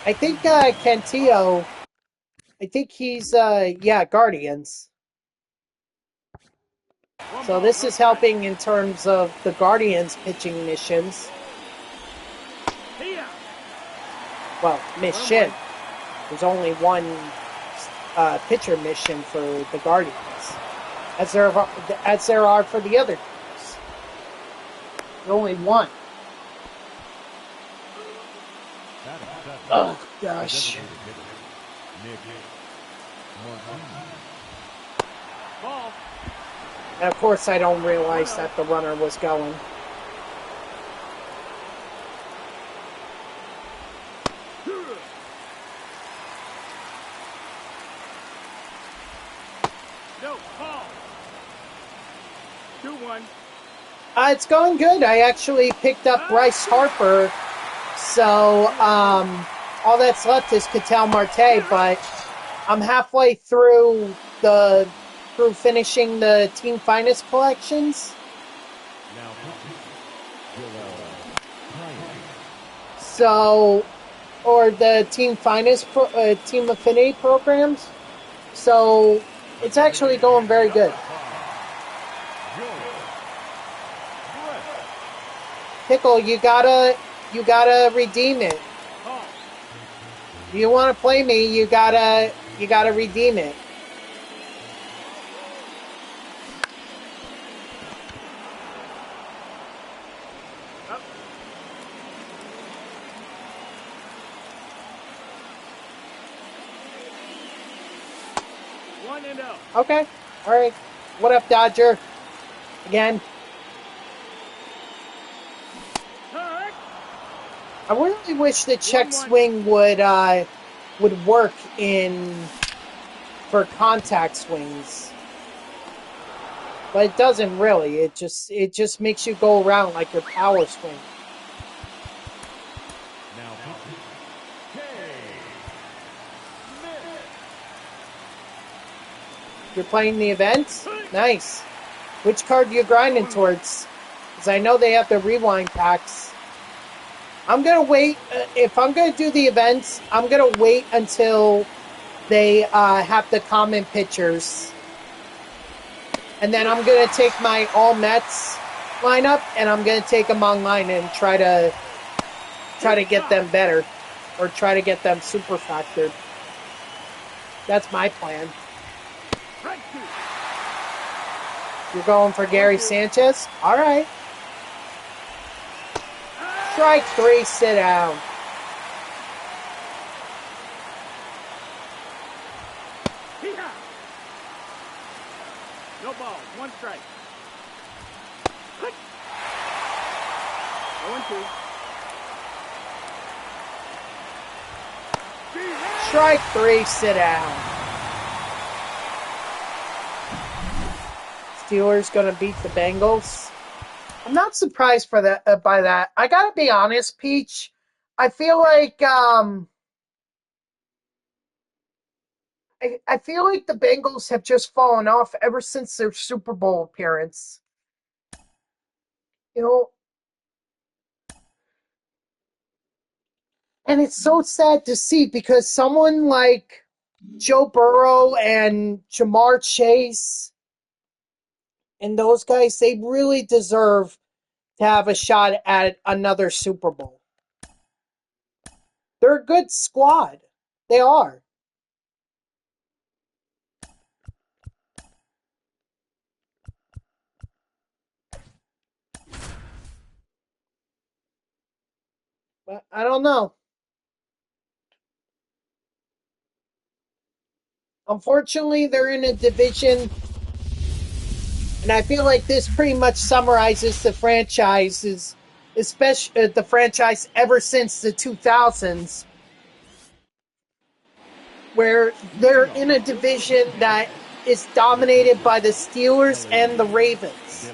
I think Cantillo, I think he's, Guardians. So this is helping in terms of the Guardians pitching missions. Well, mission. There's only one pitcher mission for the Guardians, as there are for the other teams. There's only one. Oh gosh. And of course, I don't realize that the runner was going. 2-1. It's going good. I actually picked up Bryce Harper, so all that's left is Ketel Marte, but I'm halfway through finishing the Team Finest collections. Now pitching. So, or the Team Finest Team Affinity programs. So, it's actually going very good. Pickle, you gotta redeem it. If you want to play me, you gotta redeem it. Okay. All right. What up, Dodger? Again. I really wish the check swing would work for contact swings, but it doesn't really. It just makes you go around like your power swing. Now You're playing the event? Nice. Which card are you grinding towards? Because I know they have the rewind packs. I'm going to wait. If I'm going to do the events, I'm going to wait until they have the common pictures. And then I'm going to take my all Mets lineup, and I'm going to take them online and try to get them better. Or try to get them super factored. That's my plan. You're going for Gary Sanchez? All right. Strike 3, sit down. No ball, 1 strike. 0-2. Strike 3, sit down. Steelers gonna beat the Bengals. I'm not surprised by that. I gotta be honest, Peach. I feel like I feel like the Bengals have just fallen off ever since their Super Bowl appearance. You know, and it's so sad to see because someone like Joe Burrow and Jamar Chase and those guys, they really deserve to have a shot at another Super Bowl. They're a good squad. They are. But I don't know. Unfortunately, they're in a division, and I feel like this pretty much summarizes the franchises, especially the franchise ever since the 2000s, where they're in a division that is dominated by the Steelers and the Ravens.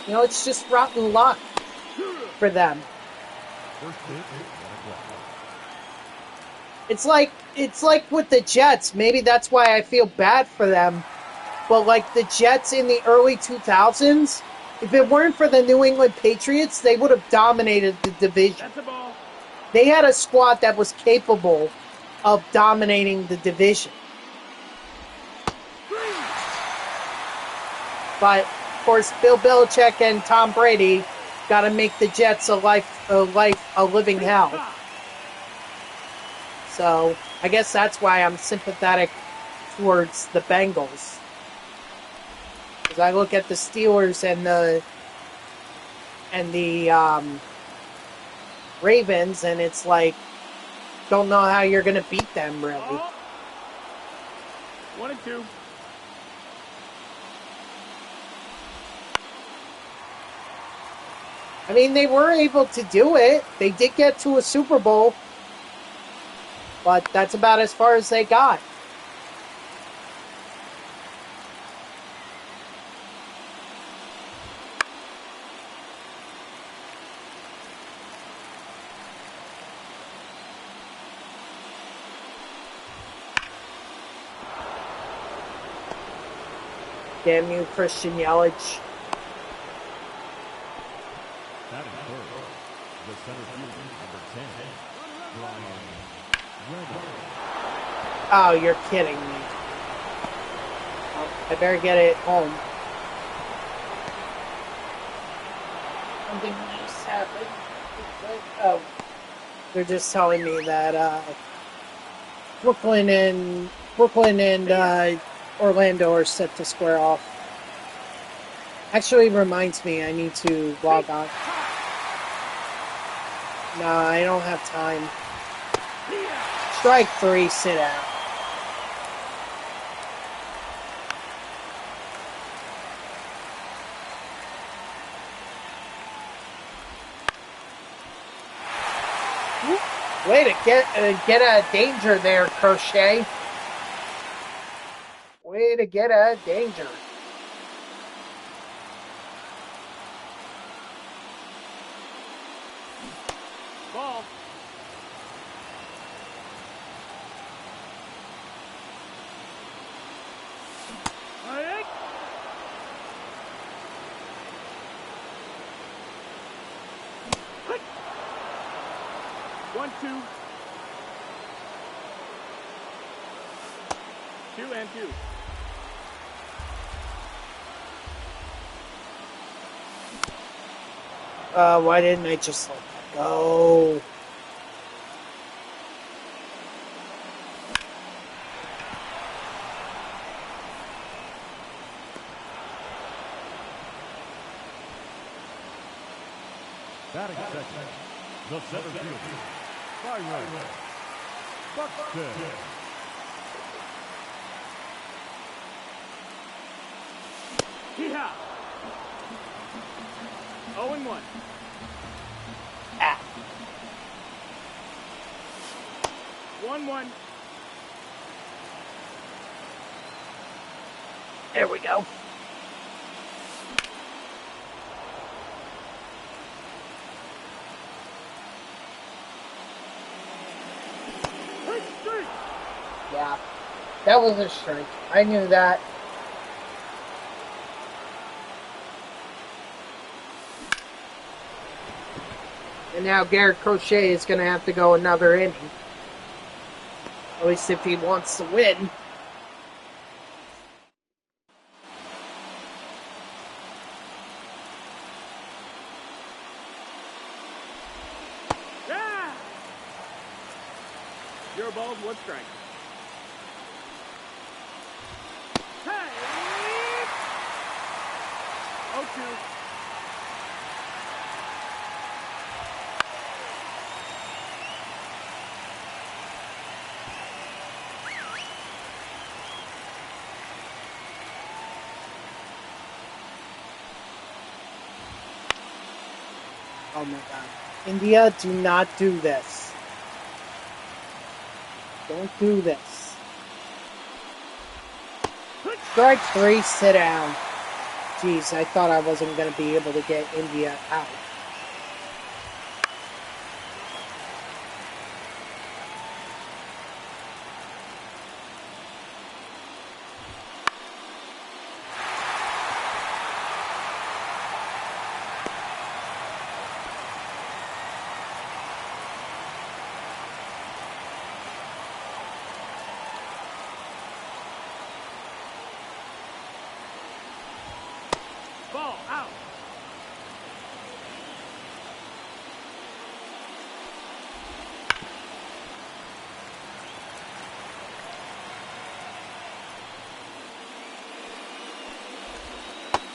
You know, it's just rotten luck for them. It's like with the Jets. Maybe that's why I feel bad for them. But like the Jets in the early 2000s, if it weren't for the New England Patriots, they would have dominated the division. They had a squad that was capable of dominating the division. But of course, Bill Belichick and Tom Brady got to make the Jets a living hell. So I guess that's why I'm sympathetic towards the Bengals. Because I look at the Steelers and the Ravens, and it's like, don't know how you're going to beat them, really. 1-2. I mean, they were able to do it. They did get to a Super Bowl. But that's about as far as they got. Damn you, Christian Yelich. Batting third, the center fielder, number 10, Brian Reynolds. Oh, you're kidding me. Oh, I better get it home. Something nice happened. Oh, they're just telling me that Brooklyn and Orlando are set to square off. Actually, reminds me I need to log on. No, I don't have time. Strike 3, sit out. Way to get out of danger there, Crochet. Way to get out of danger. Ball. Strike. 1-2. 2-2. Why didn't I just let that go? Batting second, the center fielder, Byron Buxton. Hee-haw. 0-1. Ah. 1-1. There we go. Strike. Yeah, that was a strike. I knew that. And now Garrett Crochet is going to have to go another inning. At least if he wants to win. Yeah. 0 balls, 1 strike. Hey. 0-2. Oh my god. India, do not do this. Don't do this. Strike 3, sit down. Jeez, I thought I wasn't going to be able to get India out. Ball out.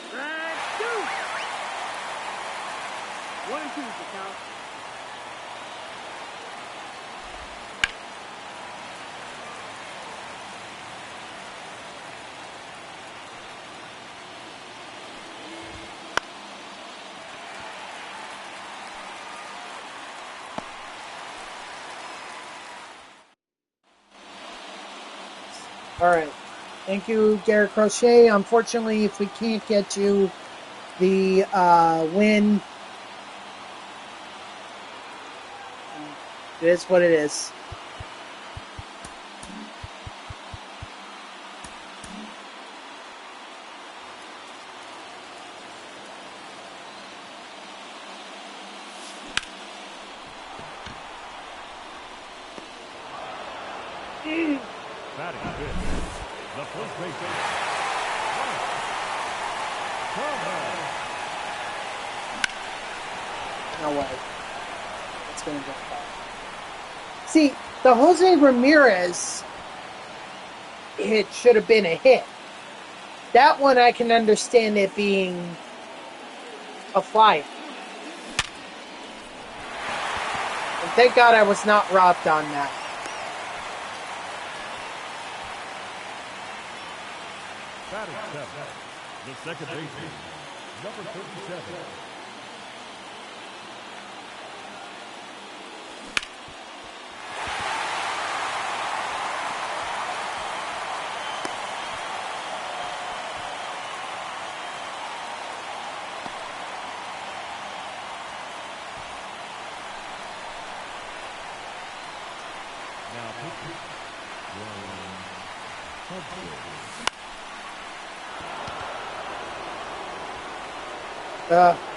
Strike 2. 1-2 is the count. Alright. Thank you, Garrett Crochet. Unfortunately, if we can't get you the win, it is what it is. first baseman. No way. It's going to go far. See, the Jose Ramirez hit should have been a hit. That one I can understand it being a fly. And thank God I was not robbed on that. Batting seventh, the second baseman, number 37. Now pitching,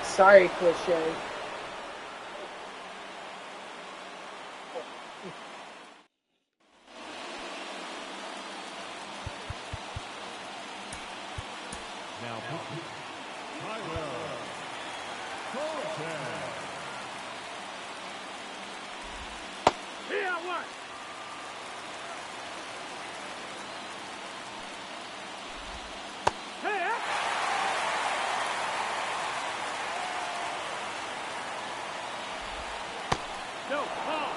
Sorry, Cliche. Now pitching, Tyler Fulton. Here, what? Hey, no, ball.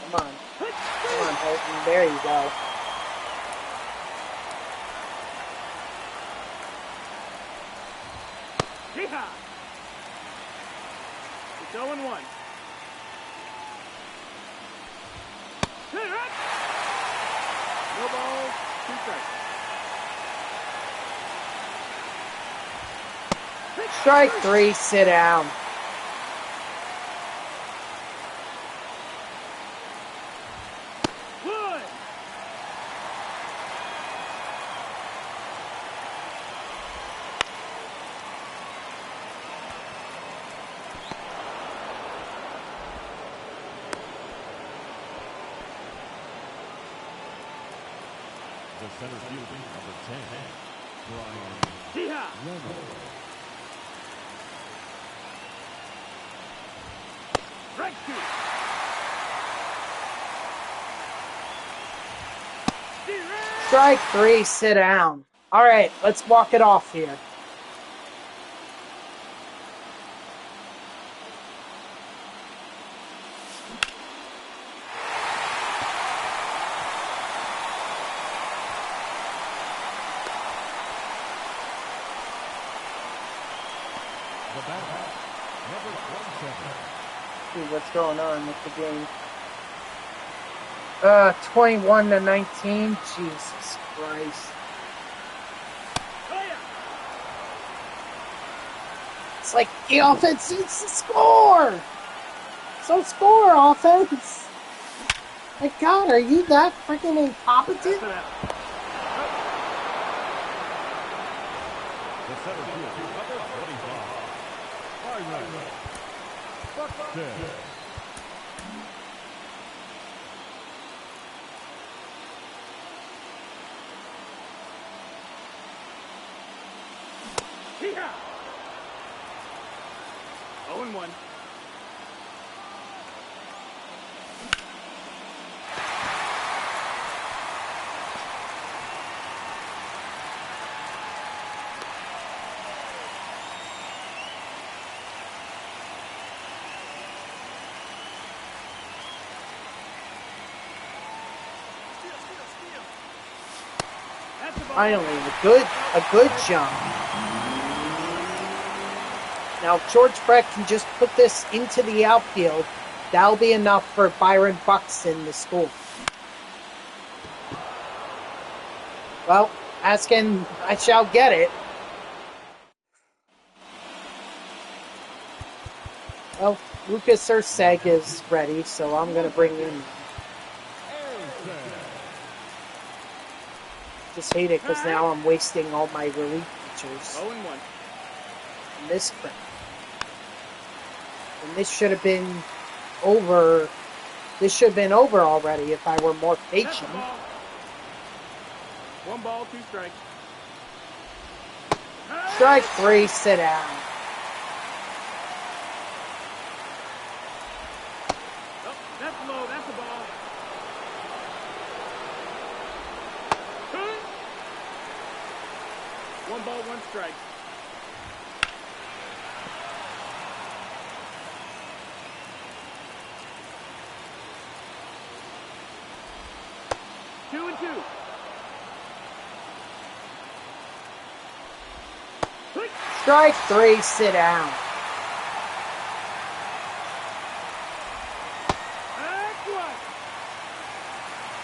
Come on. Come on, Holton. There you go. Yeehaw! It's 0-1. Hit it! No balls, 2 strikes. Strike 3, sit down. Wood! The center fielder, number 10, Brian Yeehaw! Reynolds. Strike 2. Strike 3, sit down. All right, let's walk it off here. The batter, number 27. See what's going on with the game. 21-19. Jesus Christ. Oh, yeah. It's like the offense needs to score. So score, offense. My God, are you that freaking incompetent? That's an out. The center fielder, number 25, Byron Buxton. Yeehaw! 0-1. That's the ball. Finally, a good jump. Now, if George Brett can just put this into the outfield, that'll be enough for Byron Buxton to score. Well, asking, I shall get it. Well, Lucas Urseg is ready, so I'm going to bring him. Just hate it because now I'm wasting all my relief. pitchers 0 and 1. in this frame. And this should have been over. This should have been over already if I were more That's patient. the ball. 1 ball, 2 strikes. Strike 3, sit down. Oh, that's low. That's the ball. 1 ball, 1 strike. Two and 2. Strike 3, sit down. That's 1.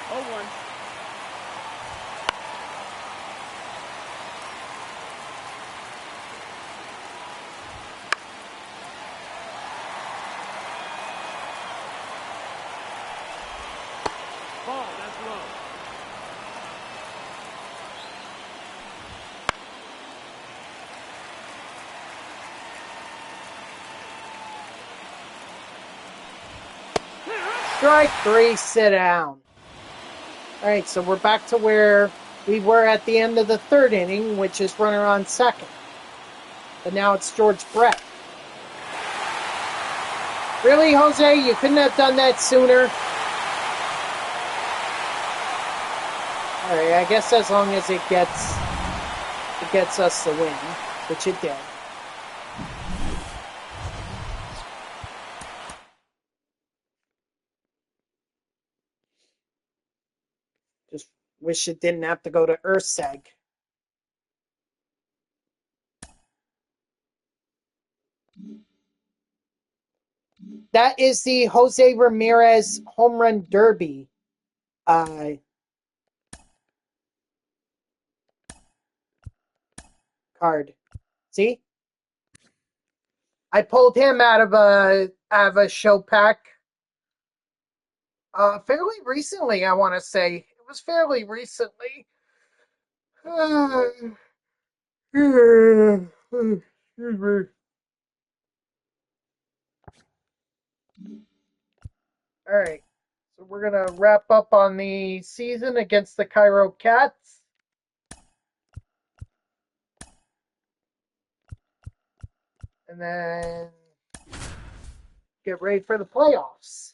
0-1. Ball, that's low. Strike 3, sit down. All right, so we're back to where we were at the end of the 3rd inning, which is runner on 2nd. But now it's George Brett. Really, Jose? You couldn't have done that sooner? All right, I guess as long as it gets us the win, which it did. Just wish it didn't have to go to Urseg. That is the Jose Ramirez Home Run Derby card. See? I pulled him out of a show pack fairly recently, I want to say. It was fairly recently. Excuse me. All right. So we're going to wrap up on the season against the Cairo Cats. And then get ready for the playoffs.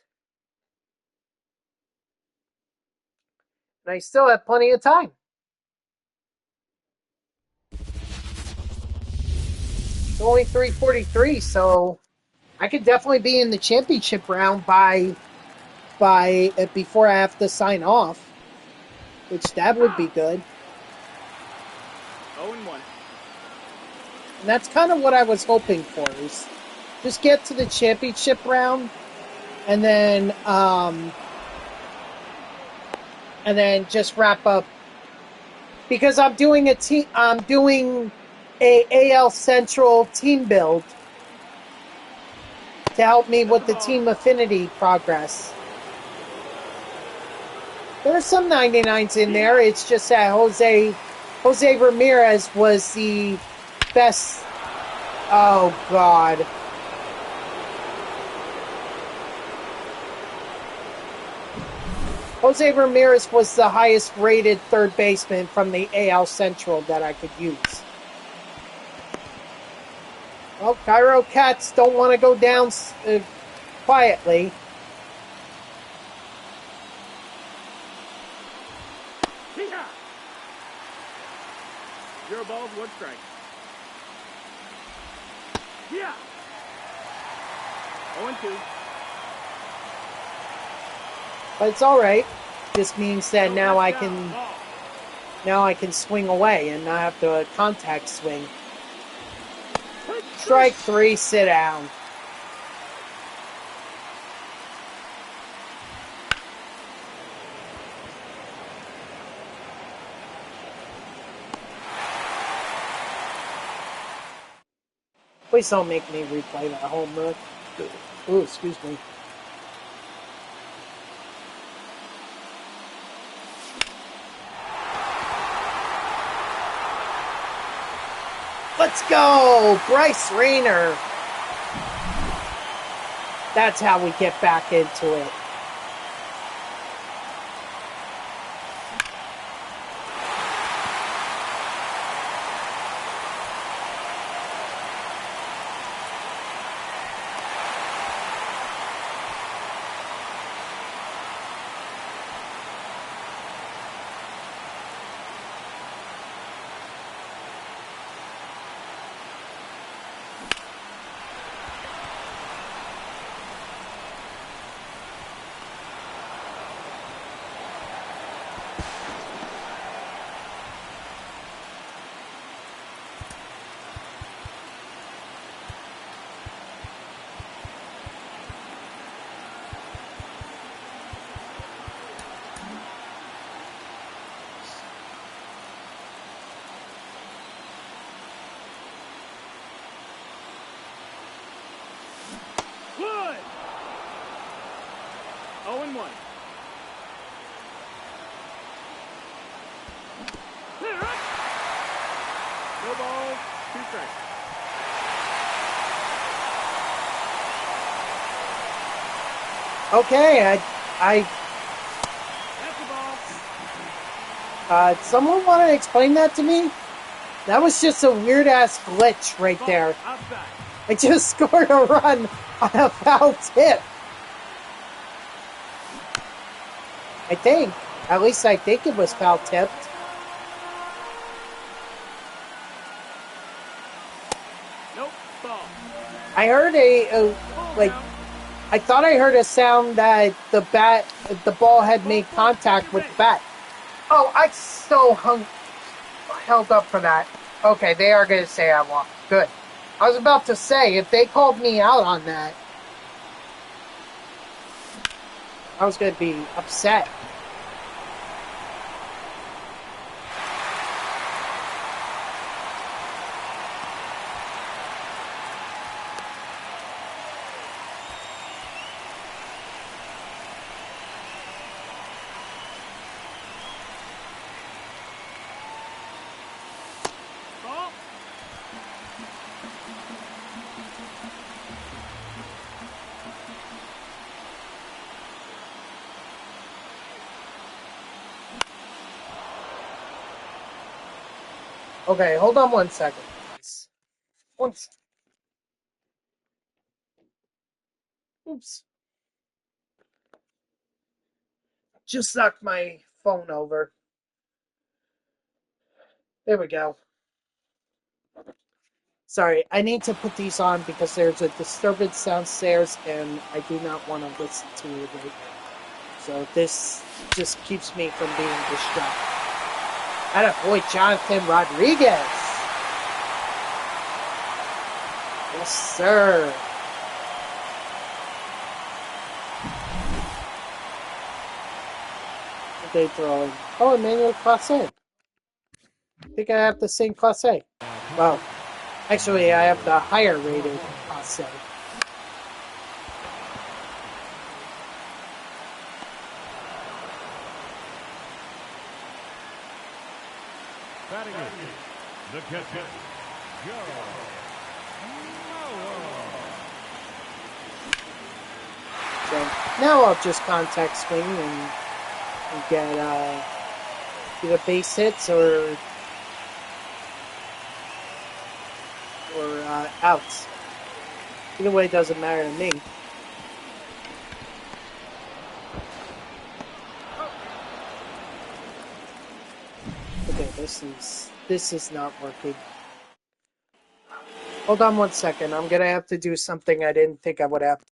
And I still have plenty of time. It's only 3:43, so I could definitely be in the championship round by before I have to sign off, which that would be good. 0 and 1. And that's kind of what I was hoping for, is just get to the championship round and then just wrap up, because I'm doing a AL Central team build to help me with the team Affinity progress. There's some 99s in there. It's just that Jose Ramirez was the best. Oh, God. Jose Ramirez was the highest rated third baseman from the AL Central that I could use. Well, Cairo Cats don't want to go down quietly. Zero balls, 1 strike. Yeah. 0 and 2. But it's all right. Just means that now I can swing away and not have to contact swing. Strike 3, sit down. Please don't make me replay that home run. Ooh, excuse me. Let's go! Bryce Rayner. That's how we get back into it. Good. 0-1. No balls, 2 strikes. Okay, That's the ball. someone want to explain that to me? That was just a weird ass glitch right Ball there. outside. I just scored a run on a foul tip. I think. At least I think it was foul tipped. Nope, ball. I heard I thought I heard a sound that the ball had made contact with the bat. Oh, I so held up for that. Okay, they are going to say I won. Good. I was about to say, if they called me out on that, I was going to be upset. Ball. Okay, hold on 1 second, please. Oops. Just knocked my phone over. There we go. Sorry, I need to put these on because there's a disturbance downstairs and I do not want to listen to it right now. So this just keeps me from being distracted. Attaboy, Jonathan Rodriguez. Yes, sir. What are they throwing? Oh, Emmanuel Classe. I think I have the same Classe. Well, actually, I have the higher rated Classe. Batting in, the catcher, Joe Mauer. So now I'll just contact swing and get either base hits or outs. Either way, it doesn't matter to me. Okay, this is not working. Hold on 1 second. I'm gonna have to do something I didn't think I would have to.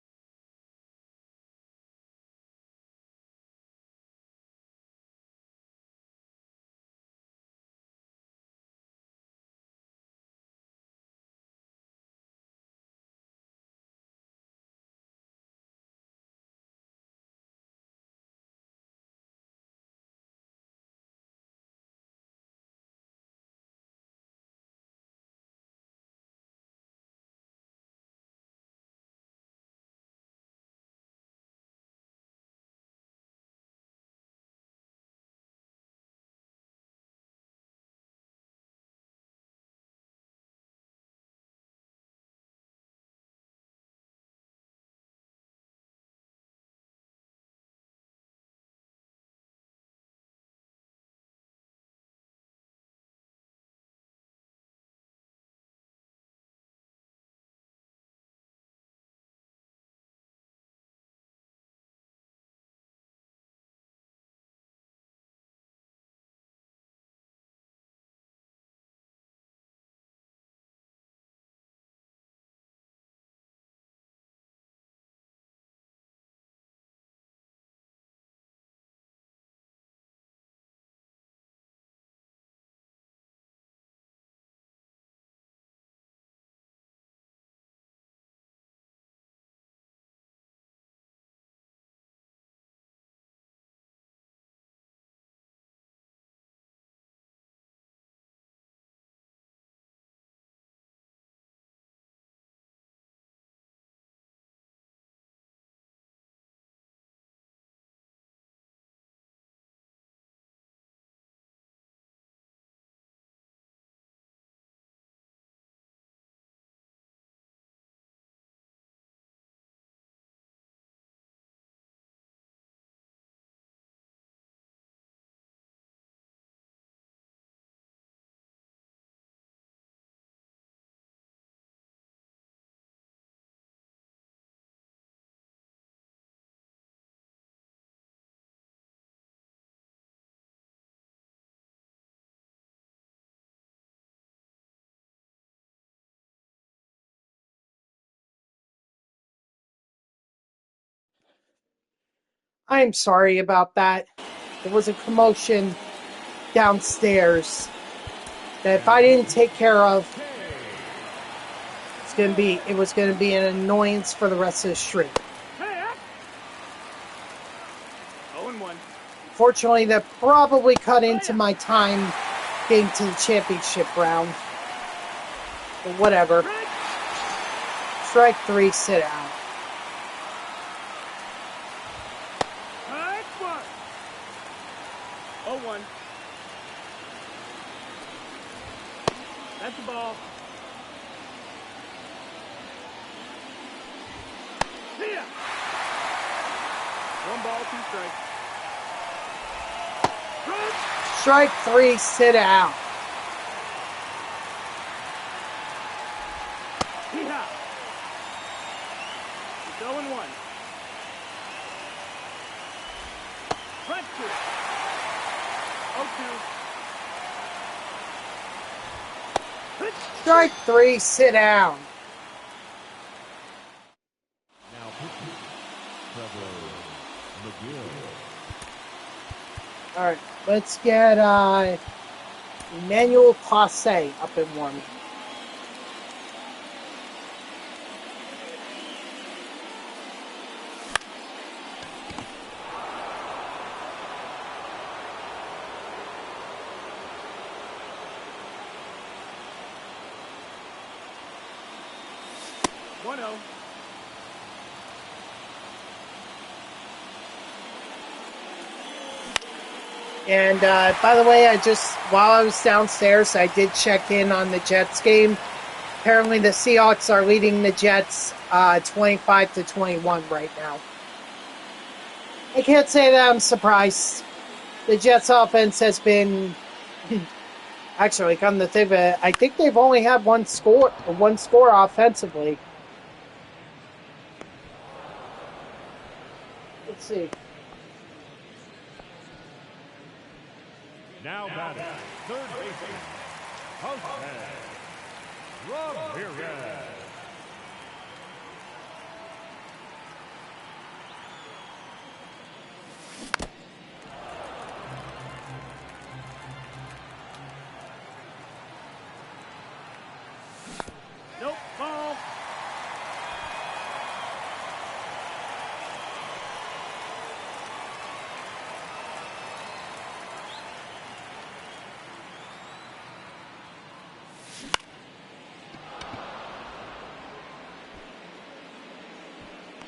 I'm sorry about that. There was a commotion downstairs that if I didn't take care of, it was gonna be an annoyance for the rest of the stream. 0-1. Fortunately, that probably cut into my time getting to the championship round. But whatever. Strike 3, sit out. Strike 1. 0-1. That's the ball. See ya. 1 ball, 2 strikes. Strike 3, sit out. Hee-haw. It's 0-1. Strike 2. 0-2. Strike 3, sit down. Now pitching, Trevor McGill. All right, let's get Emmanuel Passe up and warming. And by the way, while I was downstairs, I did check in on the Jets game. Apparently, the Seahawks are leading the Jets 25-21 right now. I can't say that I'm surprised. The Jets' offense has been, actually, come to think of it, I think they've only had one score offensively. Let's see. Now batting, third baseman, Ramirez. Nope, ball.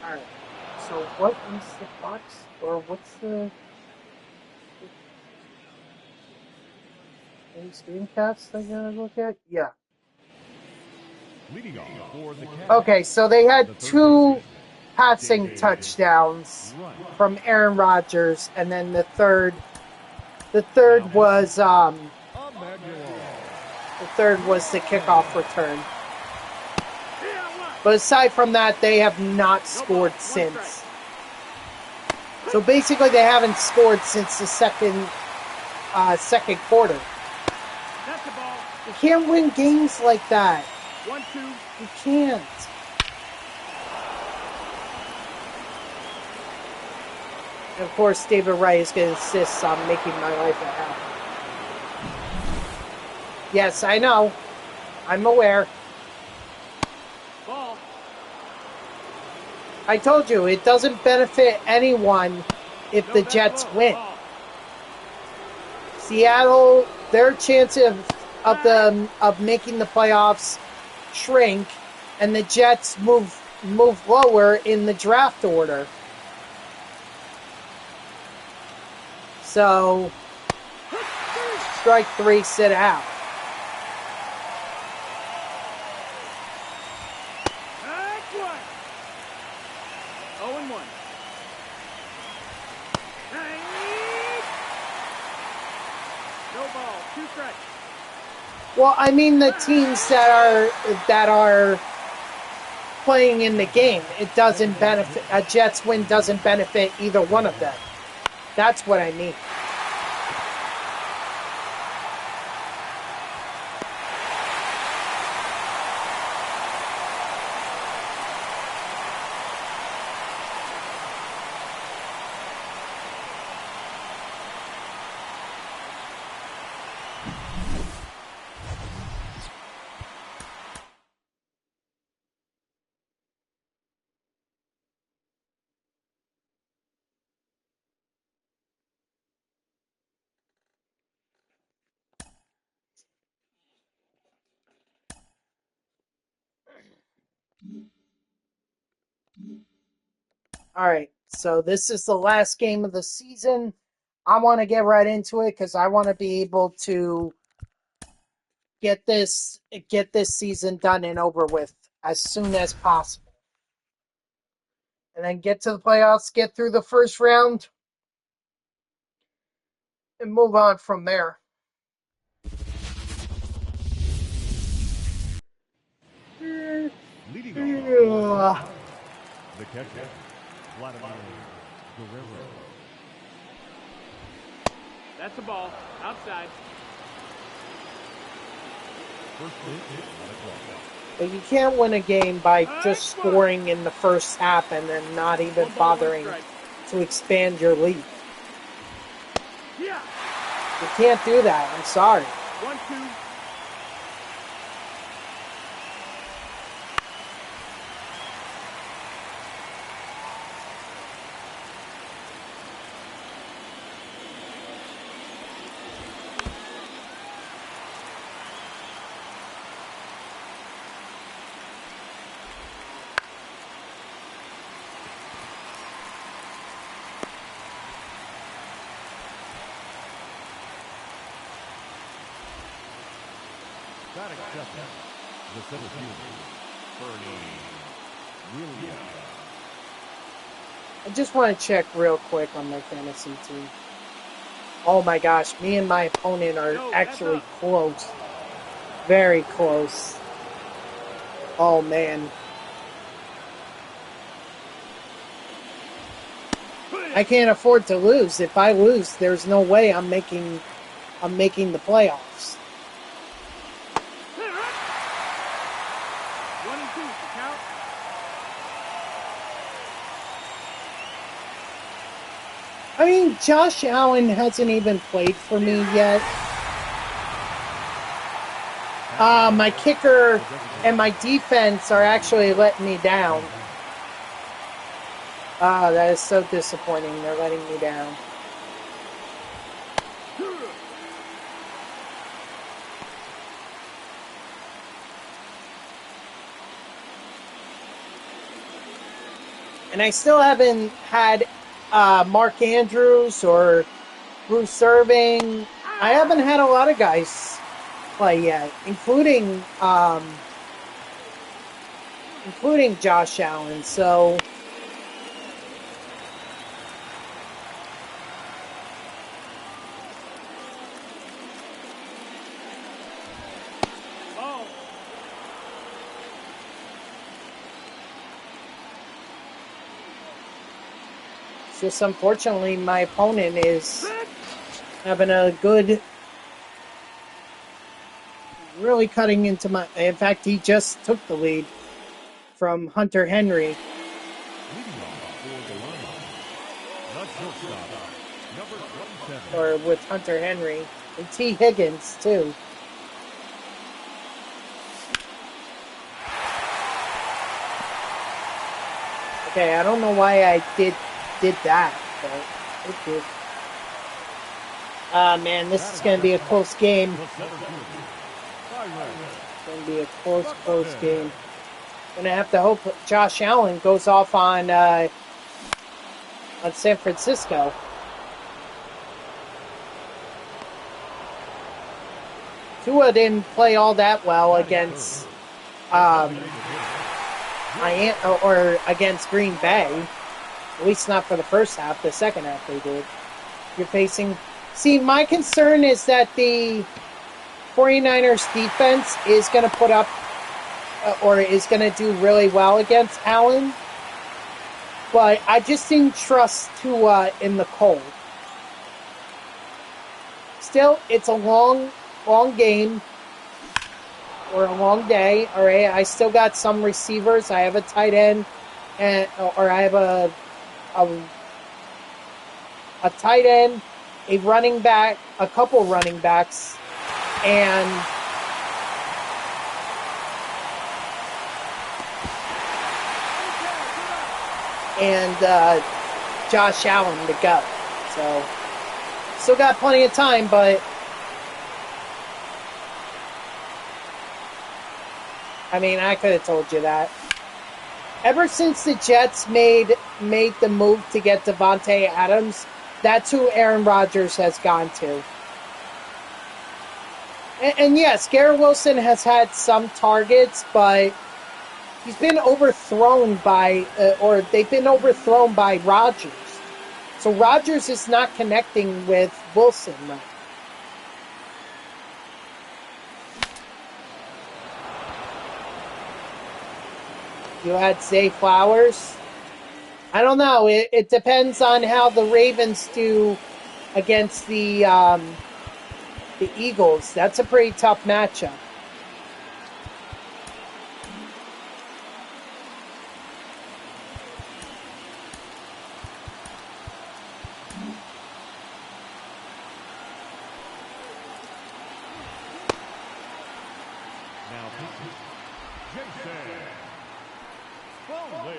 Alright, so what is the box, or what's the screencast I gotta look at? Yeah. Leading off for the Cavs. Okay, so they had 2 passing touchdowns from Aaron Rodgers, and then the third was the kickoff return. But aside from that, they have not scored since. So basically, they haven't scored since the second quarter. You can't win games like that. 1-2. You can't. And of course, David Wright is going to insist on making my life a hell. Yes, I know. I'm aware. Ball. I told you, it doesn't benefit anyone if the Jets win. Seattle, their chance of making the playoffs shrink, and the Jets move lower in the draft order. So, strike 3, sit out. Strike 1. 0-1. No ball, 2 strikes. Well, I mean the teams that are playing in the game. It doesn't benefit. A Jets win doesn't benefit either one of them. That's what I mean. All right, so this is the last game of the season. I want to get right into it because I want to be able to get this season done and over with as soon as possible, and then get to the playoffs, get through the first round, and move on from there. Leading Yeah. off, the catcher, Vladimir Guerrero. That's a ball. Outside. First pitch, not a call. But you can't win a game by High just score. scoring in the first half and then not even 1 ball, 1 bothering strike. to expand your lead. Yeah. You can't do that. I'm sorry. 1-2. That accepted. The center fielder, Bernie Williams. I just want to check real quick on my fantasy team. Oh my gosh, me and my opponent are No, actually that's up. close. Very close. Oh man. I can't afford to lose. If I lose, there's no way I'm making the playoffs. 1-2. The count. I mean, Josh Allen hasn't even played for me yet. My kicker and my defense are actually letting me down. That is so disappointing. They're letting me down. And I still haven't had Mark Andrews or Bruce Irving. I haven't had a lot of guys play yet, including Josh Allen. So Ball. it's just unfortunately my opponent is having a good, really cutting into my. In fact, he just took the lead from Hunter Henry. Leading off for the line, the shortstop, number 27. Or with Hunter Henry and T. Higgins too. Okay, I don't know why I did that, but it did. Ah man, this is gonna be a close game. The center fielder, Byron It's gonna be a close game. Gonna have to hope Josh Allen goes off on San Francisco. Tua didn't play all that well against against Green Bay. At least not for the first half. The second half they did. You're facing. See, my concern is that the 49ers defense is going to put up or is going to do really well against Allen. But I just didn't trust Tua in the cold. Still, it's a long game or a long day. All right, I still got some receivers. I have a tight end, or I have a tight end, a running back, a couple running backs, and Josh Allen to go. So still got plenty of time, but I mean, I could have told you that. Ever since the Jets made the move to get Devontae Adams, that's who Aaron Rodgers has gone to. And yes, Garrett Wilson has had some targets, but he's been overthrown by, or they've been overthrown by Rodgers. So Rodgers is not connecting with Wilson right. You had Zay Flowers. I don't know. It depends on how the Ravens do against the Eagles. That's a pretty tough matchup. Now, Jason Crowley.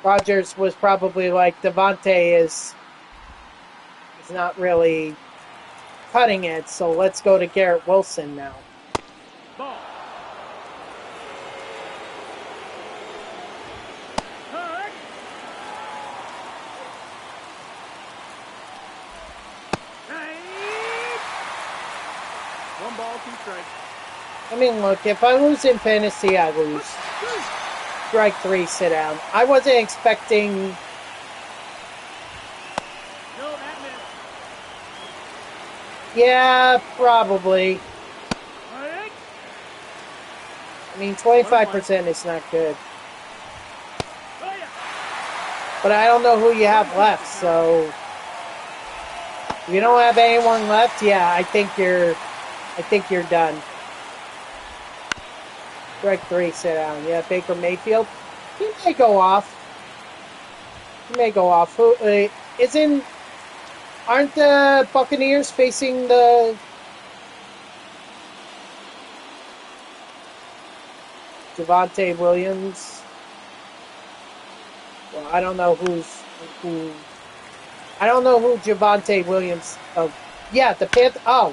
Rodgers was probably like, Devontae is not really cutting it, so let's go to Garrett Wilson now. Ball. Hurt. Hey. 1 ball, 2 strikes. I mean, look, if I lose in fantasy, I lose. Strike 3, sit down. I wasn't expecting... No, that missed. Yeah, probably. Hurt. I mean, 25% is not good. Oh, yeah. But I don't know who you have left, so... If you don't have anyone left, yeah, I think you're done. Strike 3, sit down. Yeah, Baker Mayfield. He may go off. Who aren't the Buccaneers facing the Javonte Williams? Well, I don't know who. I don't know who Javonte Williams. Oh, yeah, the Panthers. Oh,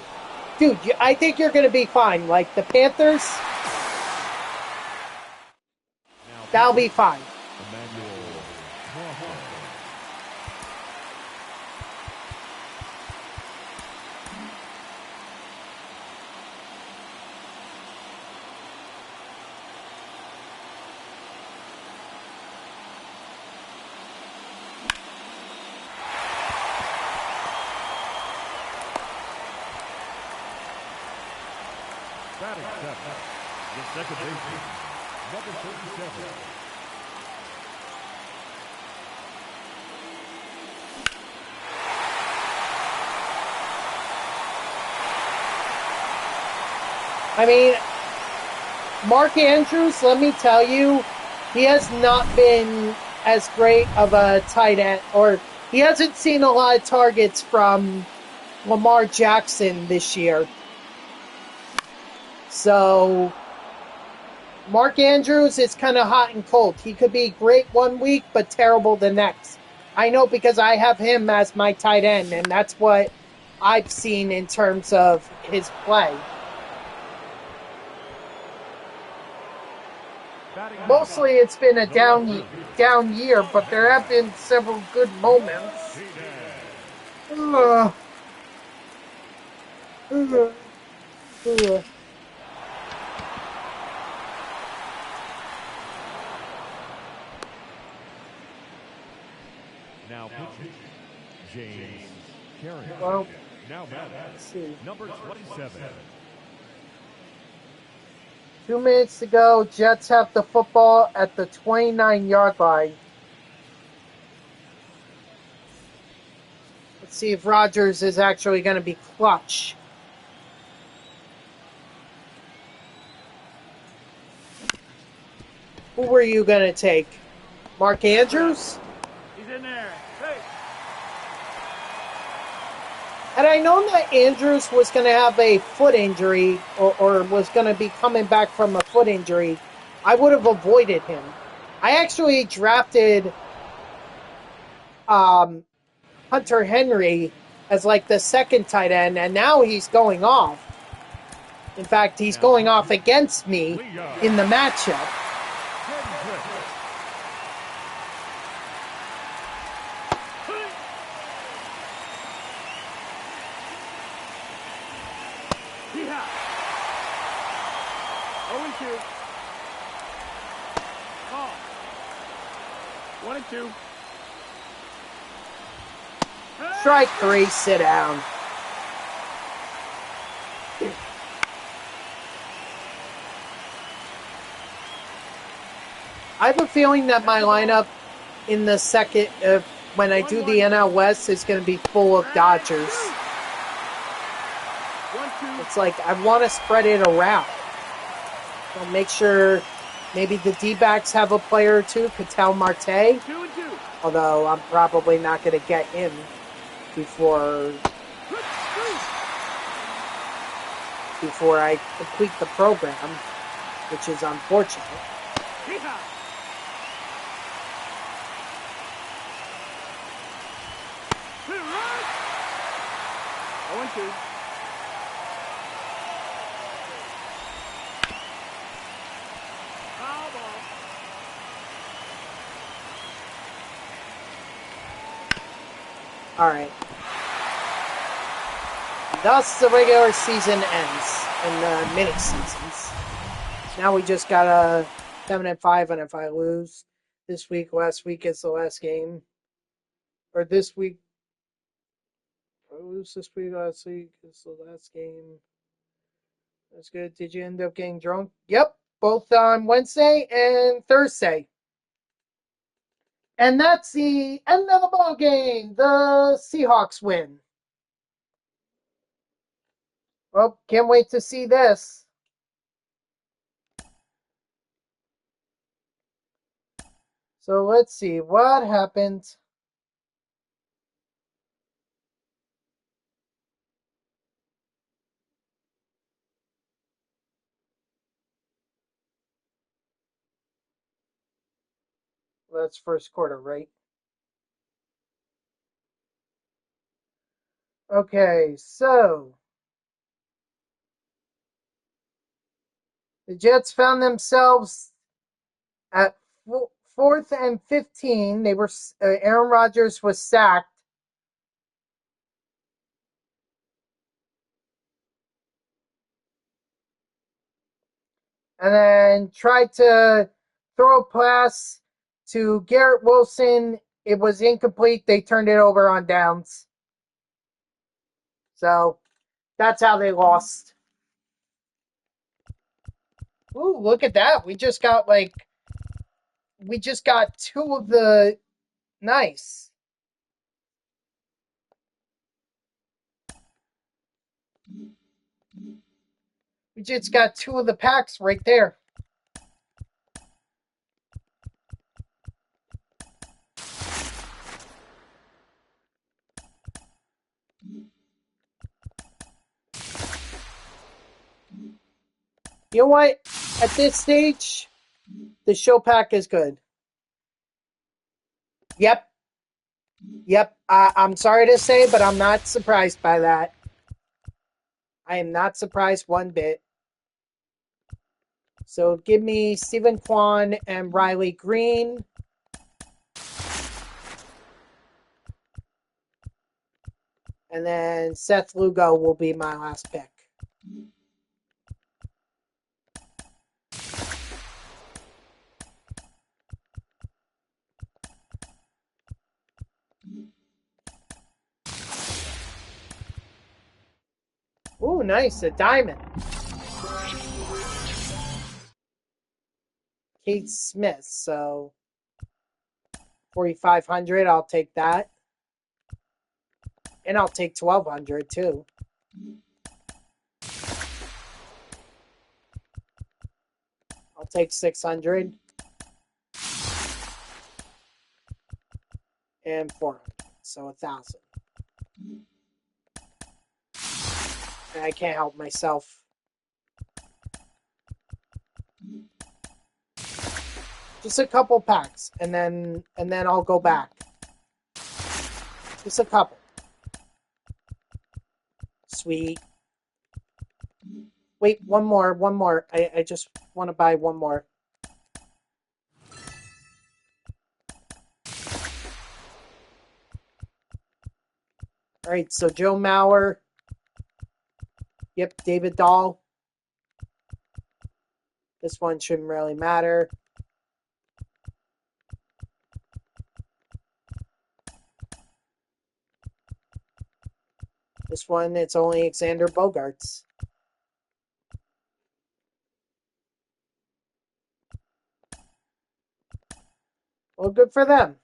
dude, I think you're gonna be fine. Like the Panthers. That'll be fine. Batting seventh, the second baseman, number 37. I mean, Mark Andrews, let me tell you, he has not been as great of a tight end, or he hasn't seen a lot of targets from Lamar Jackson this year. So, Mark Andrews is kind of hot and cold. He could be great one week, but terrible the next. I know because I have him as my tight end, and that's what I've seen in terms of his play. Mostly it's been a down year, but there have been several good moments. Now pitching, James Carey. Well, Now batting, number 27. 2 minutes to go. Jets have the football at the 29-yard line. Let's see if Rodgers is actually going to be clutch. Who were you going to take? Mark Andrews? He's in there. Hey. Had I known that Andrews was going to have a foot injury or was going to be coming back from a foot injury, I would have avoided him. I actually drafted Hunter Henry as like the second tight end, and now he's going off. In fact, he's going off against me in the matchup. Yeehaw! 0-2. Ball. 1-2. Strike 3, sit down. I have a feeling that my lineup in the second, when I do the NL West, is going to be full of Dodgers. 1-2. It's like I want to spread it around. So make sure maybe the D-backs have a player or two, Ketel Marte. 2-2. Although I'm probably not going to get him before I complete the program, which is unfortunate. Yeehaw! 0-2. Foul ball. All right. Thus, the regular season ends and the mini seasons. Now we just got a 7-5, and if I lose this week, last week is the last game, or this week, if I lose this week, last week is the last game. That's good. Did you end up getting drunk? Yep, both on Wednesday and Thursday. And that's the end of the ball game. The Seahawks win. Well, can't wait to see this. So let's see what happened. That's first quarter, right? Okay, so the Jets found themselves at 4th and 15. They were Aaron Rodgers was sacked. And then tried to throw a pass to Garrett Wilson. It was incomplete. They turned it over on downs. So that's how they lost. Ooh, look at that. We just got two of the nice. We just got two of the packs right there. You know what? At this stage, the show pack is good. Yep. I'm sorry to say, but I'm not surprised by that. I am not surprised one bit. So give me Stephen Kwan and Riley Green. And then Seth Lugo will be my last pick. Ooh, nice. A diamond. Kate Smith. So 4,500. I'll take that. And I'll take 1,200 too. I'll take 600. And 400. So 1,000. And I can't help myself. Just a couple packs, and then I'll go back. Just a couple. Sweet. Wait, one more. I just want to buy one more. All right, so Joe Mauer. Yep, David Dahl. This one shouldn't really matter. This one, it's only Alexander Bogarts. Well, good for them.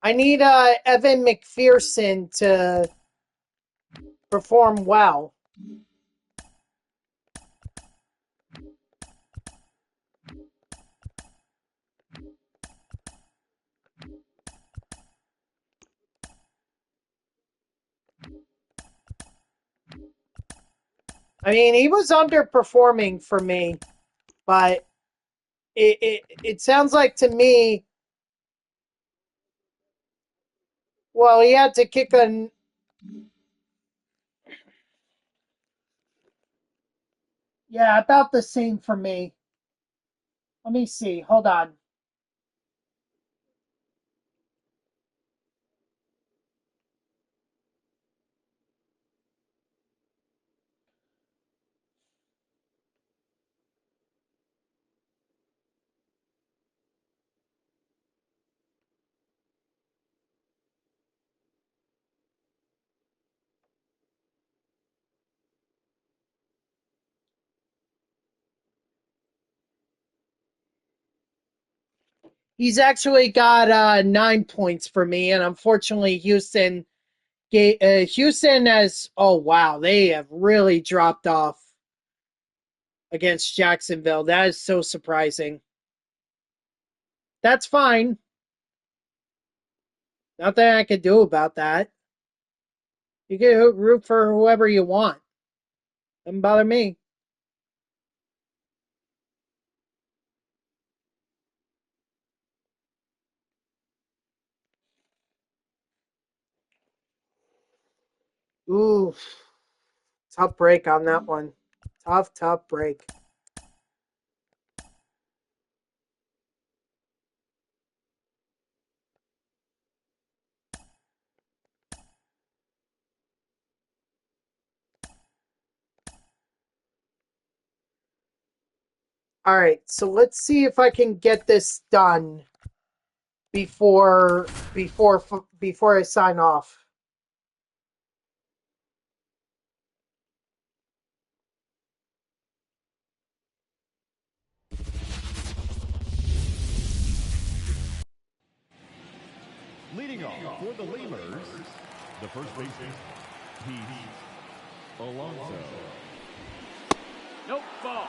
I need Evan McPherson to perform well. I mean, he was underperforming for me, but it sounds like to me, well, he had to kick a... Yeah, about the same for me. Let me see. Hold on. He's actually got 9 points for me, and unfortunately, Houston has, oh wow, they have really dropped off against Jacksonville. That is so surprising. That's fine. Nothing I can do about that. You can root for whoever you want. Doesn't bother me. Ooh, tough break on that one. Tough break. All right, so let's see if I can get this done before I sign off. Leading off for the Lemurs, the first baseman, Pete Alonso. Nope, ball.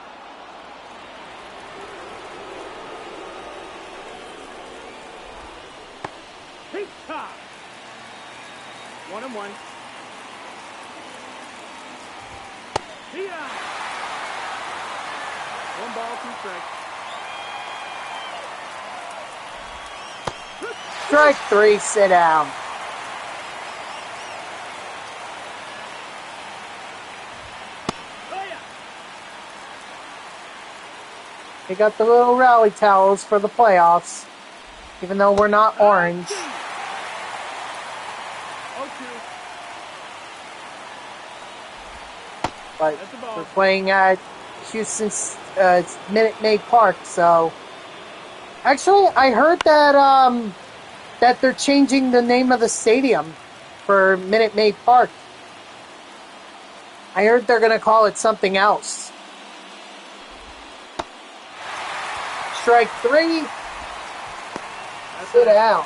Pete top. 1-1. He out. 1 ball, 2 strikes. Strike 3, sit down. Oh, yeah. They got the little rally towels for the playoffs, even though we're not orange. 0-2. But That's the ball. we're playing at Houston's Minute Maid Park, so... Actually, I heard that that they're changing the name of the stadium for Minute Maid Park. I heard they're going to call it something else. Strike 3. Sit down.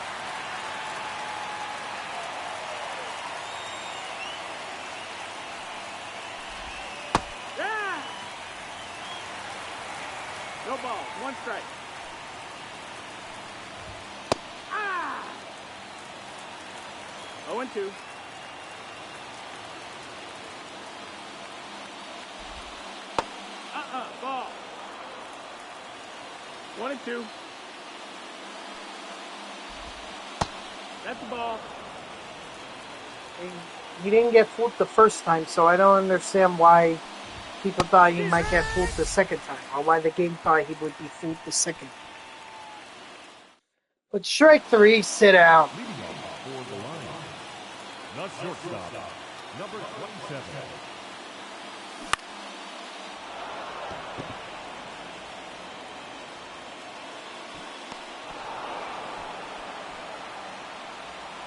No ball. 1 strike. Ah! 0-2. Ball. 1-2. That's the ball. He didn't get fooled the first time, so I don't understand why people thought he might get fooled the second time, or why the game thought he would be fooled the second time. But strike 3, sit down. Leading off for the line, the shortstop, number 27.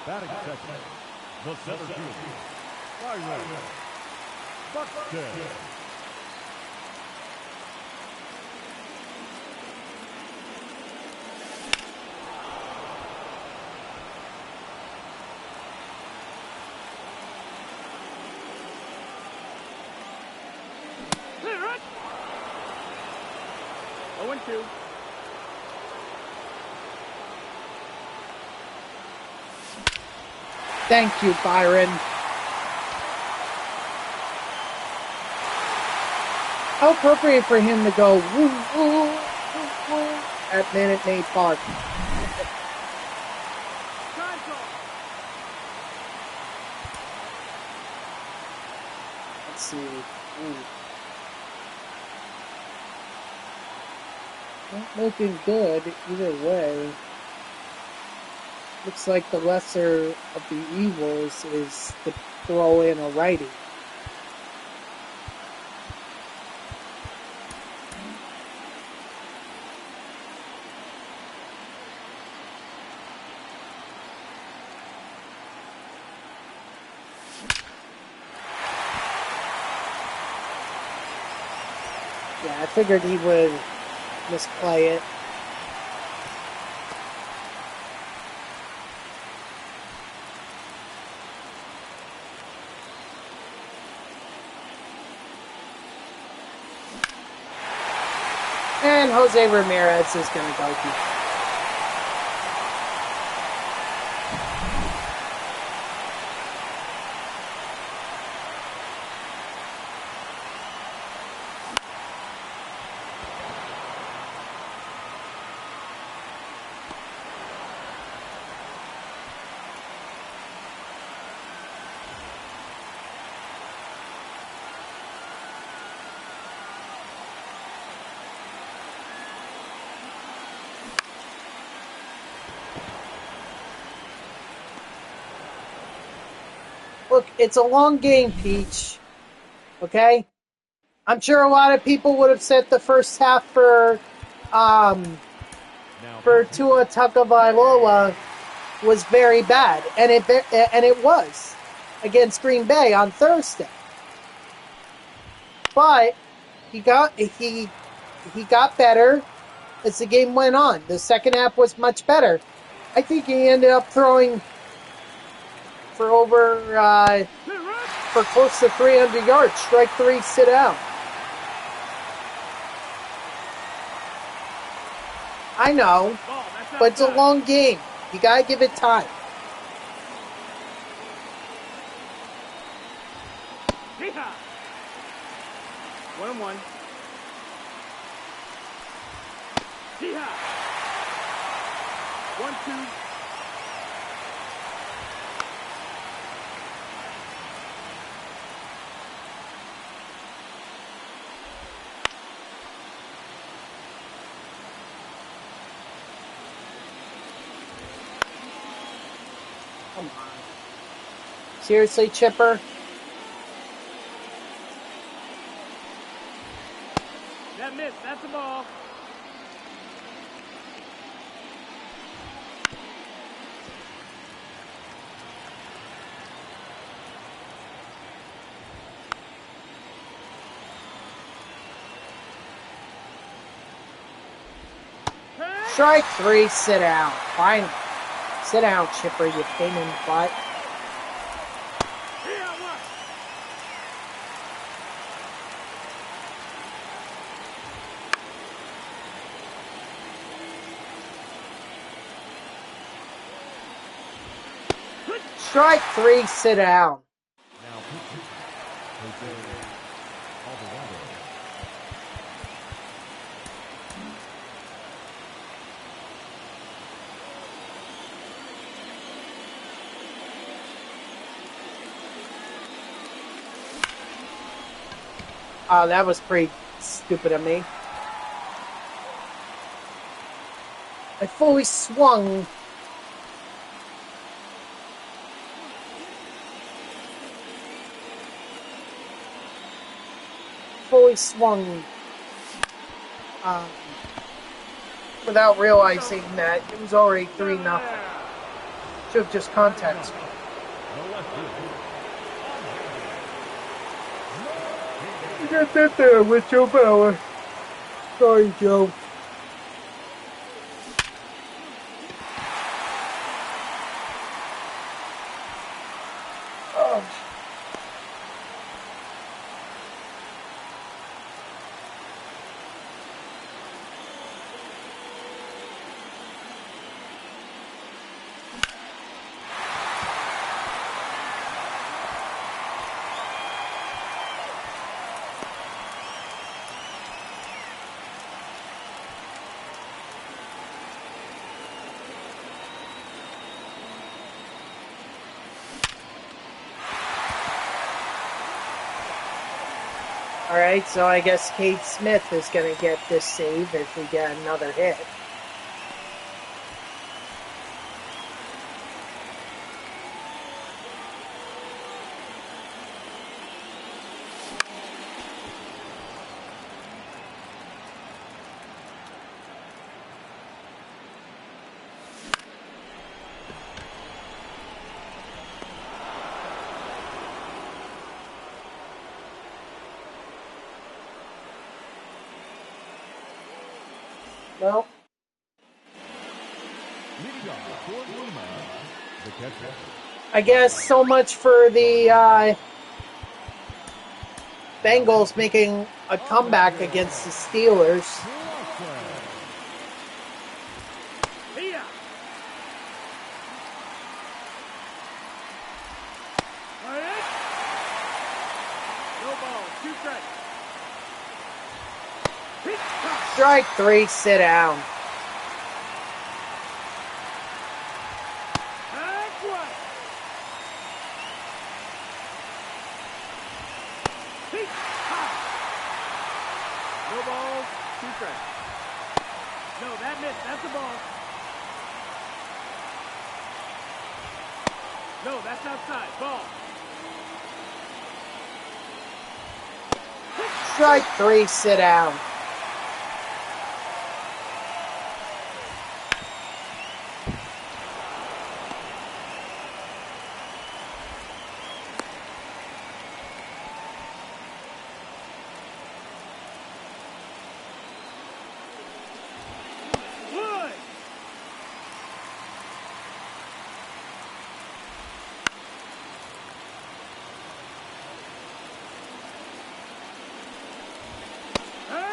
Batting second, the center fielder, Byron Buxton. Clear it. 0-2. Thank you, Byron. How appropriate for him to go woo, woo, woo, woo, at Minute Maid Park. Let's see. Not looking good either way. Looks like the lesser of the evils is to throw in a righty. Yeah, I figured he would misplay it. And Jose Ramirez is going to go deep. Look, it's a long game, Peach. Okay? I'm sure a lot of people would have said the first half for Tua Tagovailoa was very bad, and it was against Green Bay on Thursday. But he got better as the game went on. The second half was much better. I think he ended up throwing for for close to 300 yards. Strike 3, sit down. I know, but it's a long game. You gotta give it time. Yeehaw! 1-1. Yeehaw! 1-2. Come on. Seriously, Chipper? That missed. That's the ball. Strike 3, sit down. Finally. Sit down, Chipper, you pain in the butt. Strike 3, sit down. Now pitching. Jose Alvarado. Oh, that was pretty stupid of me. I fully swung. Fully swung. Without realizing that it was already 3-0. Should have just contacted me. The left fielder. You got that there with Joe Bauer. Sorry, Joe. Oh. Alright, so I guess Cade Smith is going to get this save if we get another hit. No? Leading off for Lima, the catcher. I guess so much for the Bengals making a comeback against the Steelers. Here. No ball, 2 strikes. Strike 3, sit down. That's right. No balls, 2 strikes. No, that missed. That's a ball. No, that's outside. Ball. Strike 3, sit down. Wood.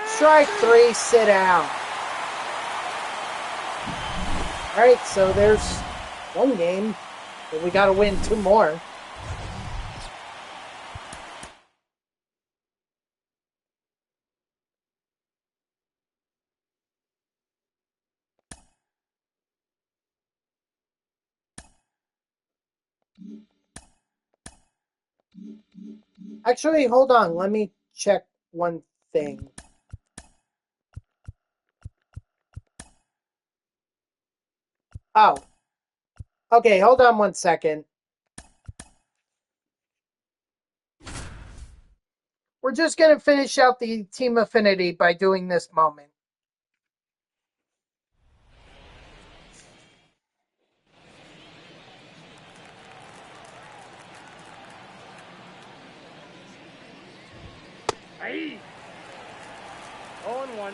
Strike 3, sit down. Alright, so there's one game, but we gotta win 2 more. Actually, hold on, let me check one thing. Oh. Okay, hold on 1 second. We're just going to finish out the team affinity by doing this moment. Hey. 0-1.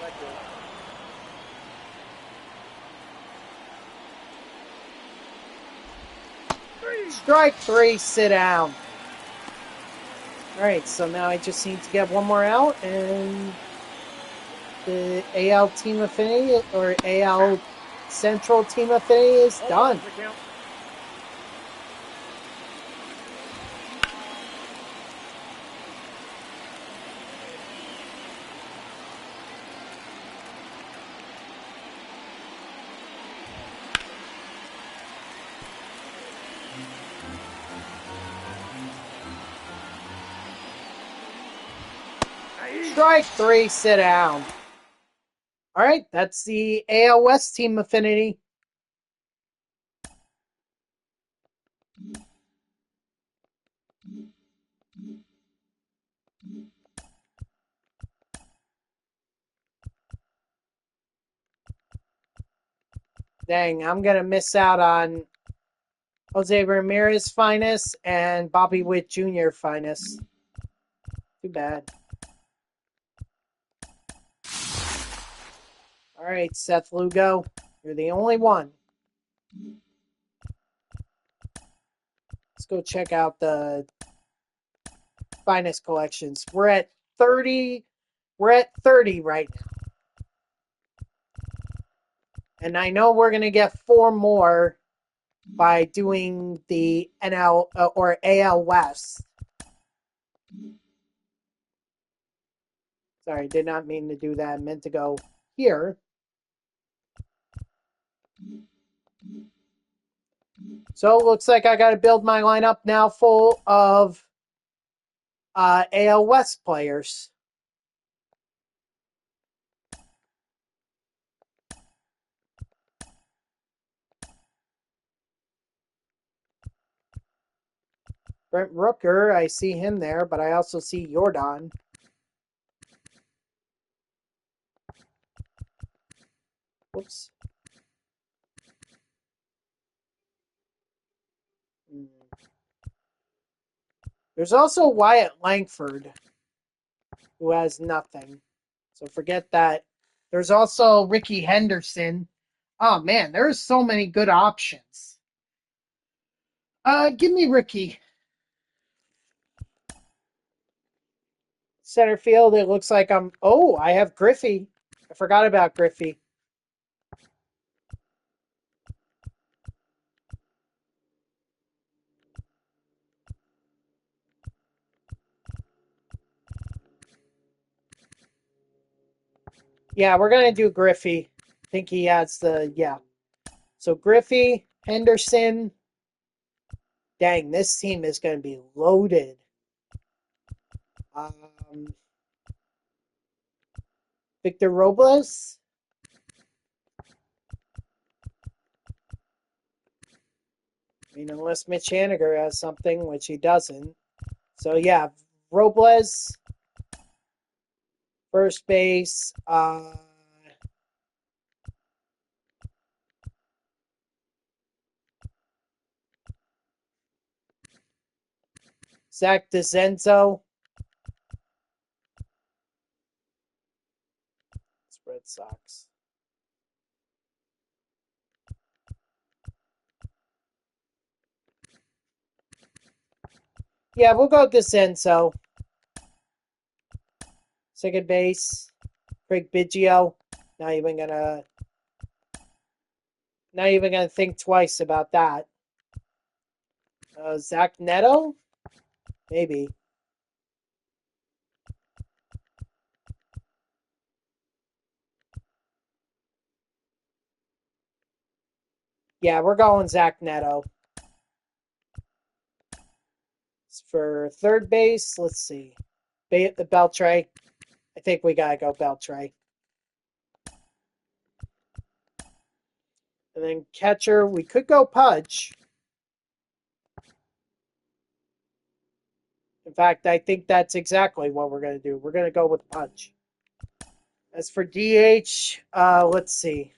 that good. Strike 3, sit down. Alright, so now I just need to get one more out, and the AL Team Affinity, or AL Central Team Affinity is done. Strike 3, sit down. Alright, that's the AL West Team Affinity. Dang, I'm going to miss out on Jose Ramirez finest and Bobby Witt Jr. finest. Too bad. Alright, Seth Lugo, you're the only one. Let's go check out the finest collections. We're at 30. We're at 30 right now. And I know we're going to get 4 more by doing the NL or AL West. Sorry, did not mean to do that. I meant to go here. So it looks like I got to build my lineup now full of AL West players. Brent Rooker, I see him there, but I also see Jordan. Whoops. There's also Wyatt Langford, who has nothing. So forget that. There's also Ricky Henderson. Oh man, there's so many good options. Give me Ricky. Center field, it looks like I'm... Oh, I have Griffey. I forgot about Griffey. Yeah, we're going to do Griffey. I think he has the... Yeah. So Griffey, Henderson. Dang, this team is going to be loaded. Victor Robles. I mean, unless Mitch Haniger has something, which he doesn't. So, yeah, Robles, first base. Zach DeZenzo. It's Red Sox. Yeah, we'll go DeZenzo. Second base, Craig Biggio. Not even gonna think twice about that. Zach Neto, maybe. Yeah, we're going Zach Neto. For third base, let's see. Beltre. I think we gotta go Beltre. And then catcher, we could go Pudge. In fact, I think that's exactly what we're going to do. We're going to go with Pudge. As for DH, let's see.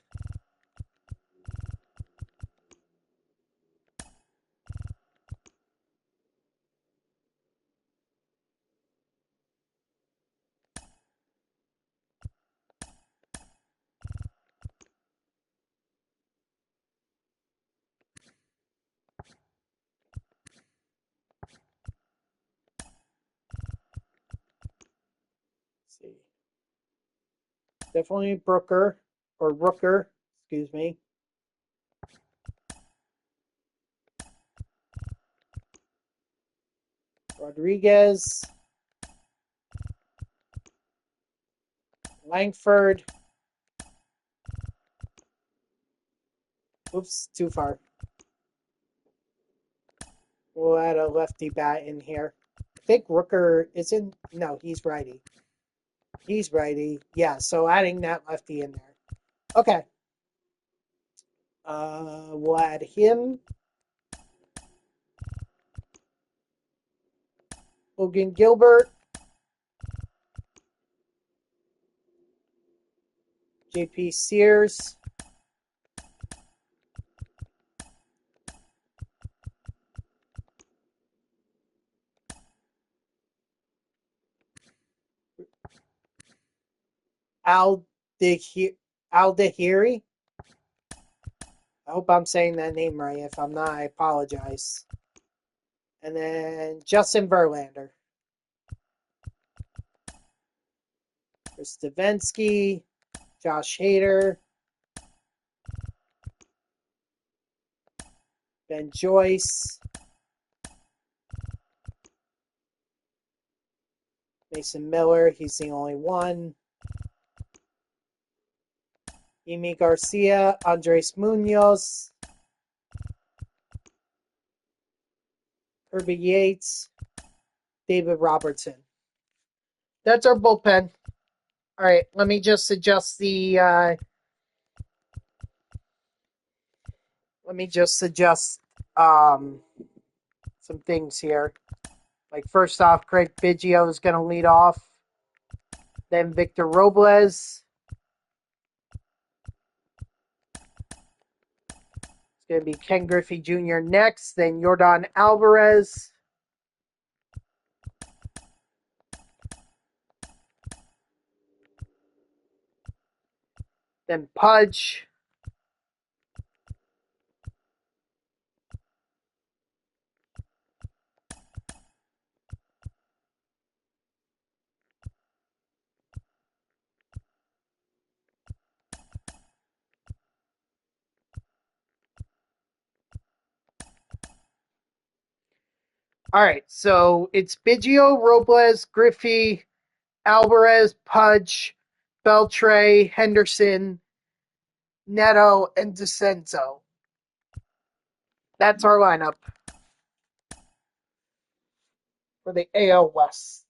see. Definitely Brooker or Rooker, excuse me. Rodriguez. Langford. Oops, too far. We'll add a lefty bat in here. I think Rooker isn't. No, he's righty. He's righty. Yeah, so adding that lefty in there. Okay. We'll add him. Logan Gilbert. JP Sears. Aldehiri. I hope I'm saying that name right. If I'm not, I apologize. And then Justin Verlander. Chris Davinsky. Josh Hader. Ben Joyce. Mason Miller. He's the only one. Amy Garcia. Andres Munoz. Kirby Yates. David Robertson. That's our bullpen. All right, let me just adjust the. Some things here. Like first off, Craig Biggio is going to lead off. Then Victor Robles. It's going to be Ken Griffey Jr. next. Then Yordan Alvarez. Then Pudge. All right, so it's Biggio, Robles, Griffey, Alvarez, Pudge, Beltre, Henderson, Neto, and DeCenzo. That's our lineup for the AL West.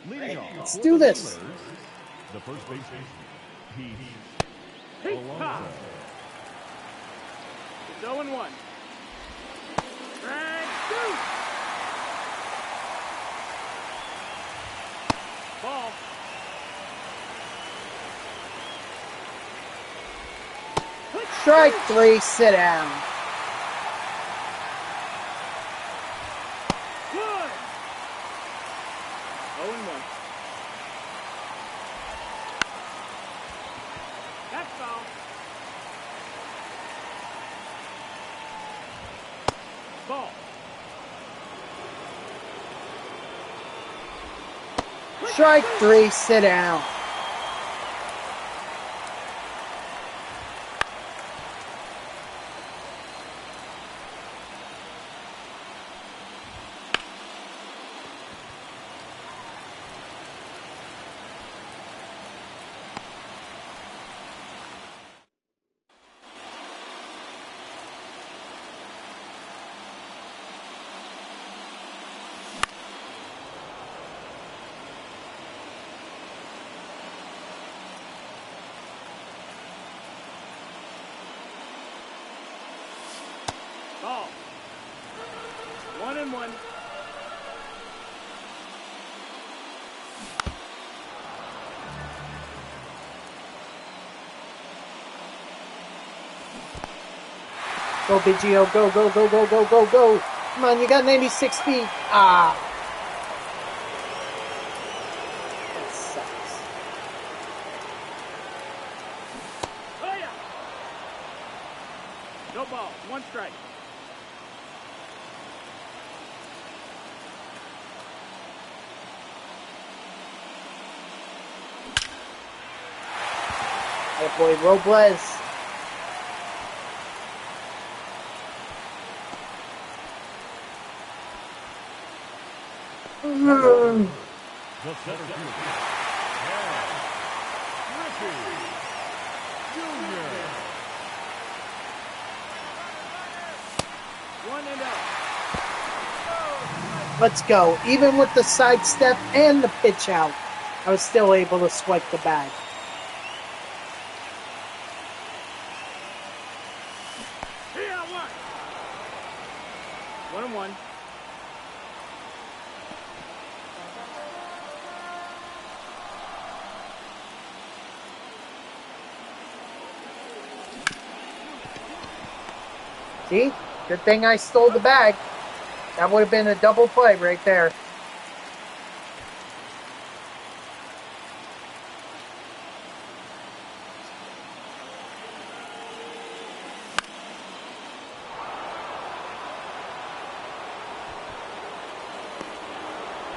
Leading off Let's for do the this. Steelers, the first baseman, Pete Pete Alonso. Cox. It's 0-1. Strike two. Ball. Strike three, sit down. Good. 0-1. That's foul. Ball. Strike three, sit down. Ball. 1-1. Go, Biggio. Go, go, go, go, go, go, go. Come on, you got 96 feet. Ah. That sucks. Oh, yeah. No ball. One strike. That boy Robles. The center fielder, Cal Griffey Jr. 1-0. Let's go. Even with the sidestep and the pitch out, I was still able to swipe the bag. Here, 1-1. See? Good thing I stole the bag. That would have been a double play right there.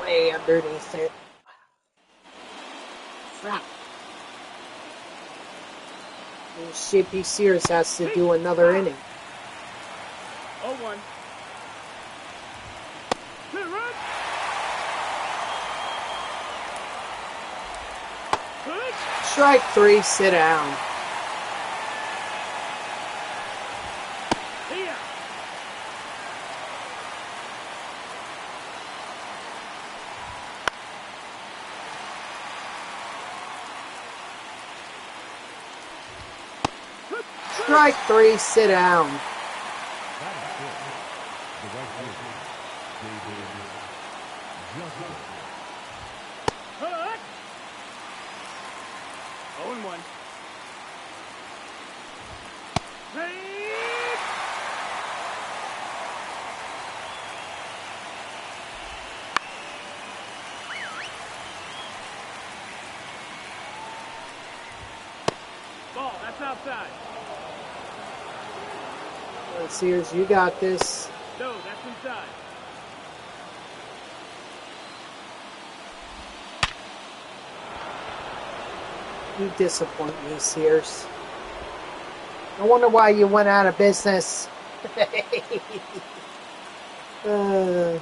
Way underneath it. Crap. Shapey Sears has to do another inning. 0-1. Hit run. Push. Strike 3, sit down. Here. Strike 3, sit down. That is good. The right fielder, David Justin. Hook. 0-1. Hey. Ball. That's outside. Sears, you got this. No, that's inside. You disappoint me, Sears. I wonder why you went out of business. Anyone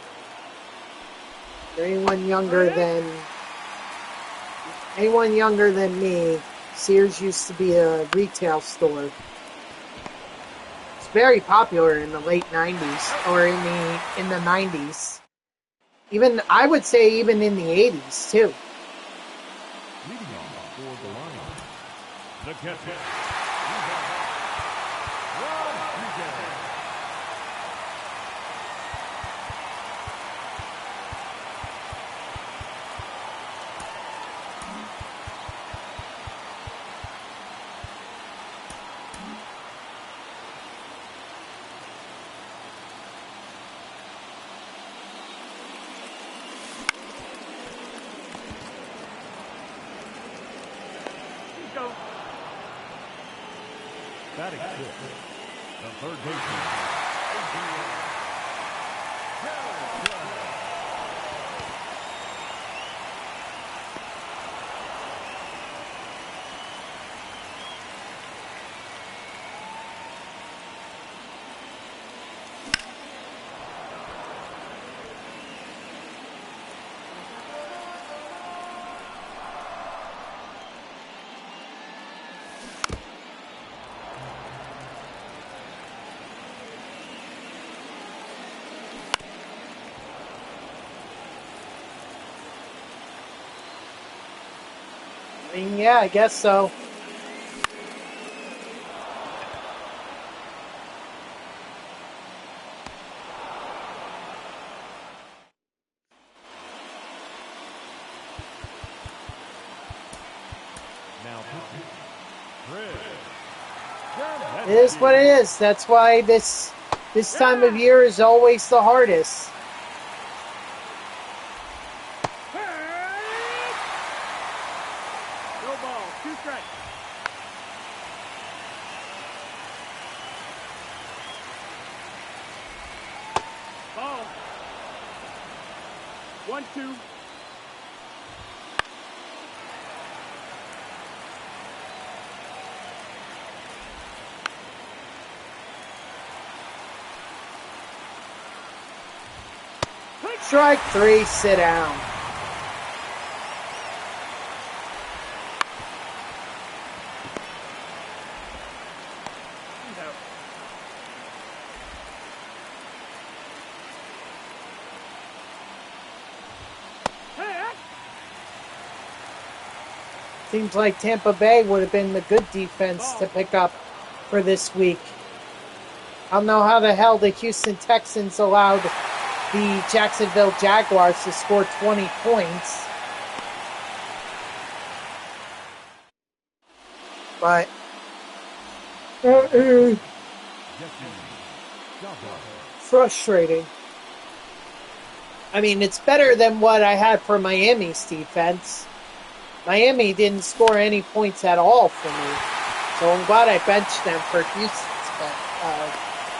younger than me, Sears used to be a retail store. It's very popular in the late 90s or in the 90s. Even I would say even in the 80s too. Leading off for the line, the catcher, Rodriguez. Go. Batting fifth, the third baseman, I mean, yeah, I guess so. now pitching, Chris Garnett. It is what it is. That's why this time of year is always the hardest. No ball, 2 strikes. Ball. 1-2. Strike 3, sit down. No. Seems like Tampa Bay would have been the good defense to pick up for this week. I don't know how the hell the Houston Texans allowed the Jacksonville Jaguars to score 20 points. But frustrating. I mean, it's better than what I had for Miami's defense. Miami didn't score any points at all for me. So I'm glad I benched them for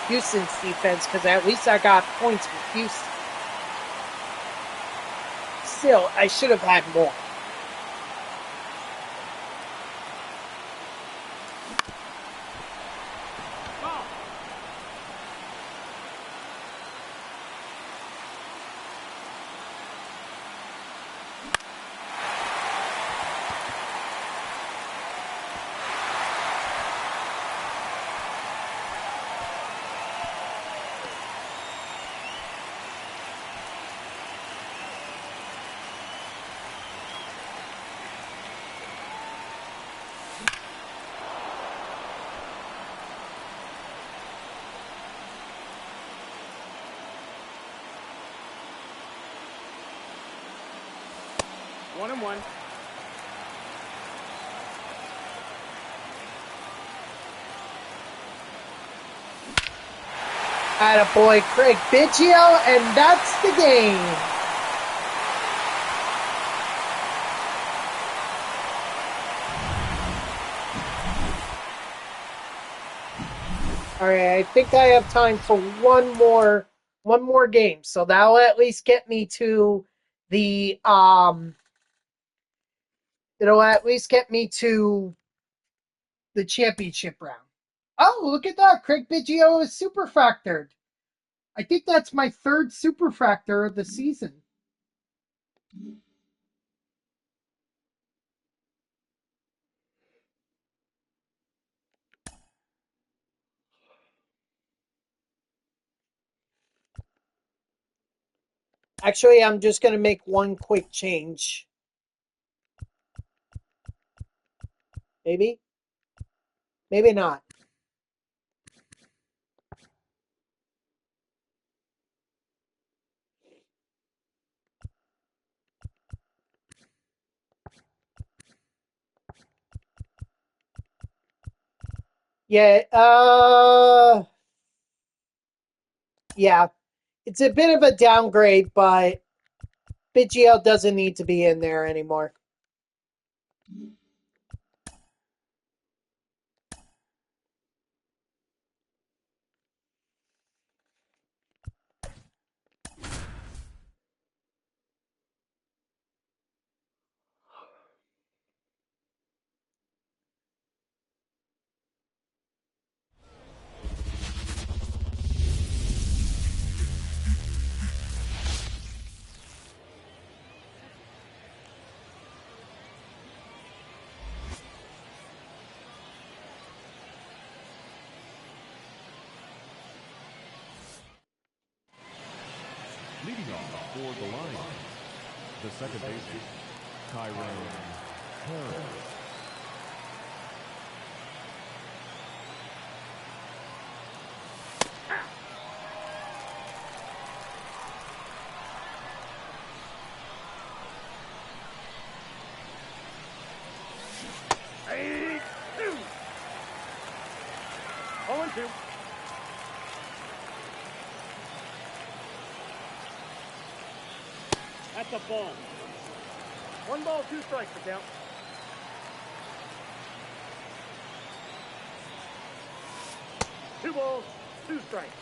Houston's defense, because at least I got points with Houston. Still, I should have had more. One and one. Attaboy Craig Biggio, and that's the game. All right, I think I have time for one more game, so that'll at least get me to the it'll at least get me to the championship round. Oh, look at that! Craig Biggio is super factored. I think that's my third super factor of the season. Actually, I'm just going to make one quick change. Maybe? Maybe not. Yeah, yeah. It's a bit of a downgrade, but Biggio doesn't need to be in there anymore. Leading off for the Lions, the second baseman, Tyrone Harris. That's a ball. 1 ball, 2 strikes to count. Two balls, 2 strikes.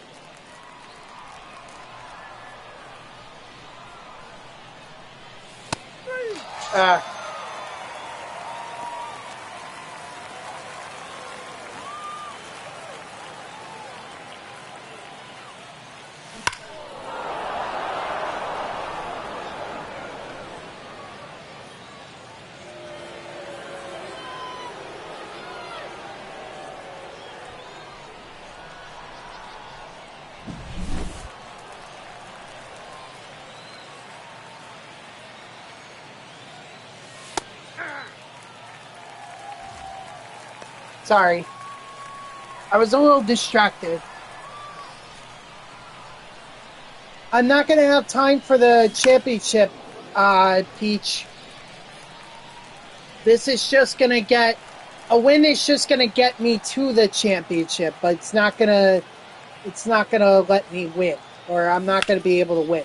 Sorry. I was a little distracted. I'm not going to have time for the championship, Peach. This is just going to get... A win is just going to get me to the championship, but it's not going to let me win, or I'm not going to be able to win.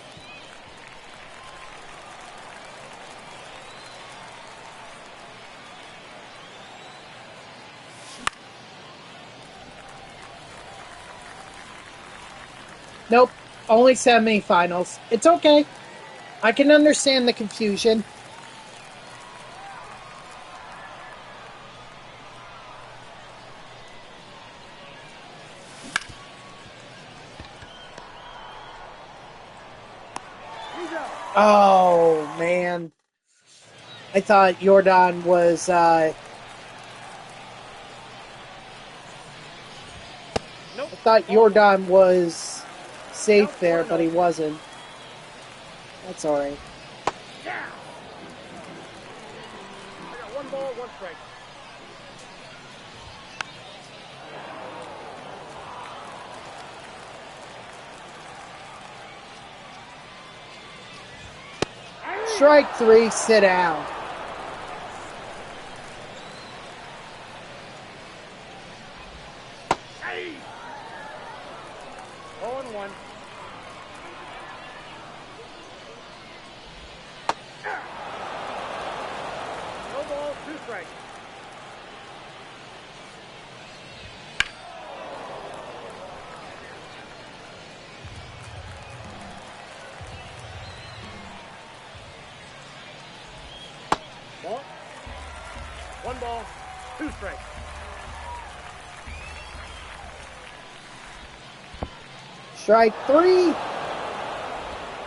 Nope, only semifinals. It's okay. I can understand the confusion. Oh, man. I thought Jordan was, Nope. I thought Jordan was safe there, but he wasn't. That's alright. Yeah. I got 1 ball, 1 strike. Strike 3, sit down. Hey. 0-1. No ball, 2 strikes. Ball. 1 ball, 2 strikes. Strike 3,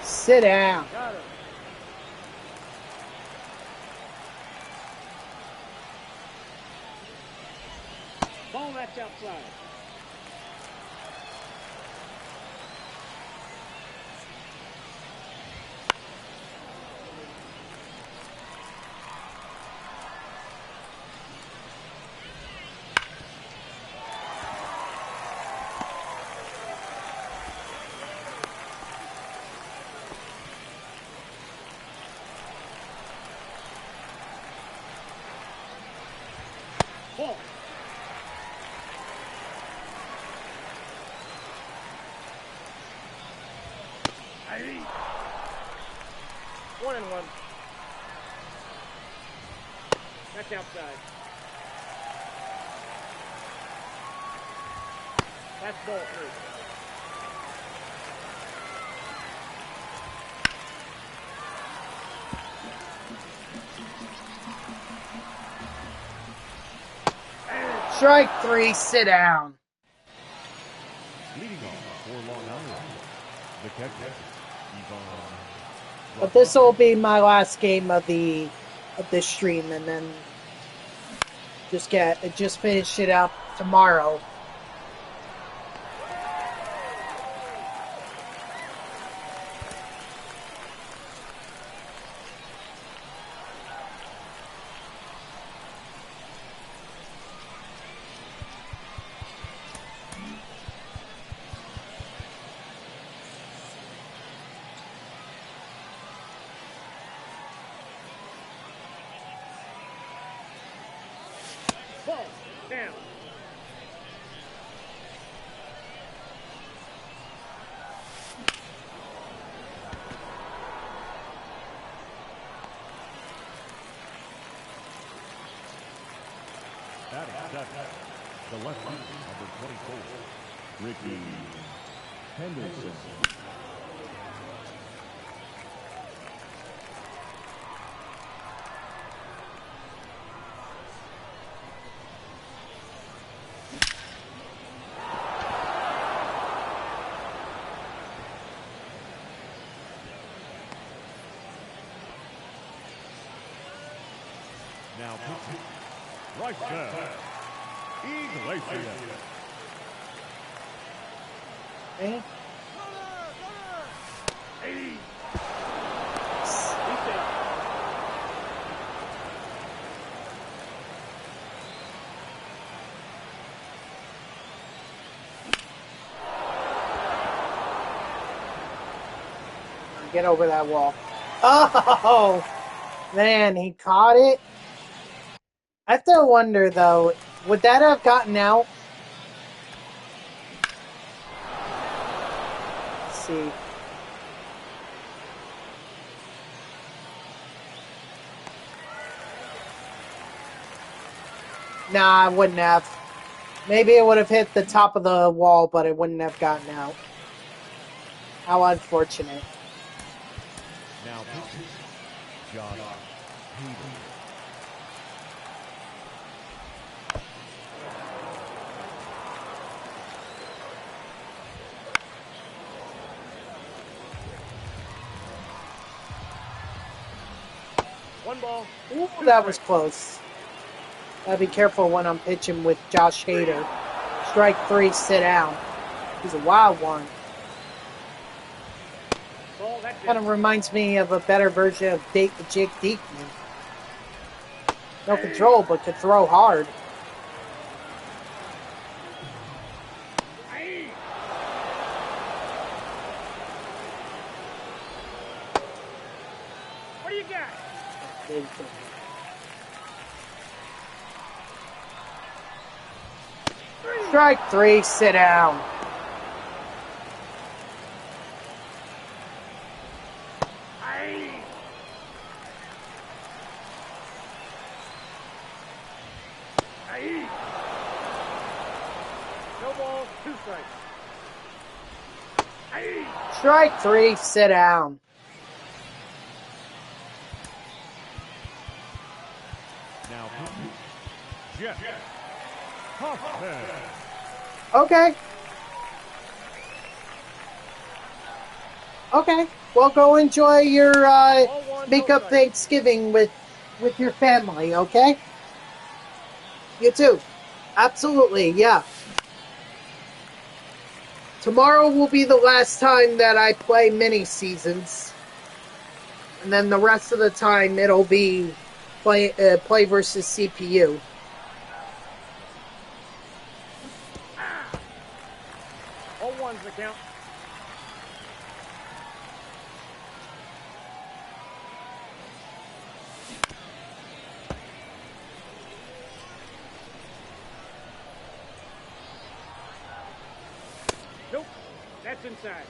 sit down. Got it. Ball, that's outside. Ball. Hey. 1-1. That's outside. That's ball 3. Strike 3, sit down. Leading off for Long Island, the catcher, Yvonne. But this will be my last game of this stream, and then just finish it up tomorrow. Ball. Down. lefty, number 24, Ricky Henderson. Now pitching, right there, Iglesias. Okay. Get over that wall. Oh, man, he caught it. I have to wonder, though, would that have gotten out? Let's see. Nah, I wouldn't have. Maybe it would have hit the top of the wall, but it wouldn't have gotten out. How unfortunate. Now pitching, Josh Hader. One ball. Ooh, that was close. Gotta be careful when I'm pitching with Josh Hader. Strike 3, sit down. He's a wild one. Ball, that's Kind of reminds me of a better version of Jake Diekman. No control, but could throw hard. What do you got? Strike 3, sit down. No ball, 2 strikes. Strike 3, sit down. Now pitching, Jeff Hoffman. Okay. Okay. Well, go enjoy your make up Thanksgiving with your family, okay? You too. Absolutely, yeah. Tomorrow will be the last time that I play mini seasons. And then the rest of the time it'll be play versus CPU. All one's the count. Nope, that's inside.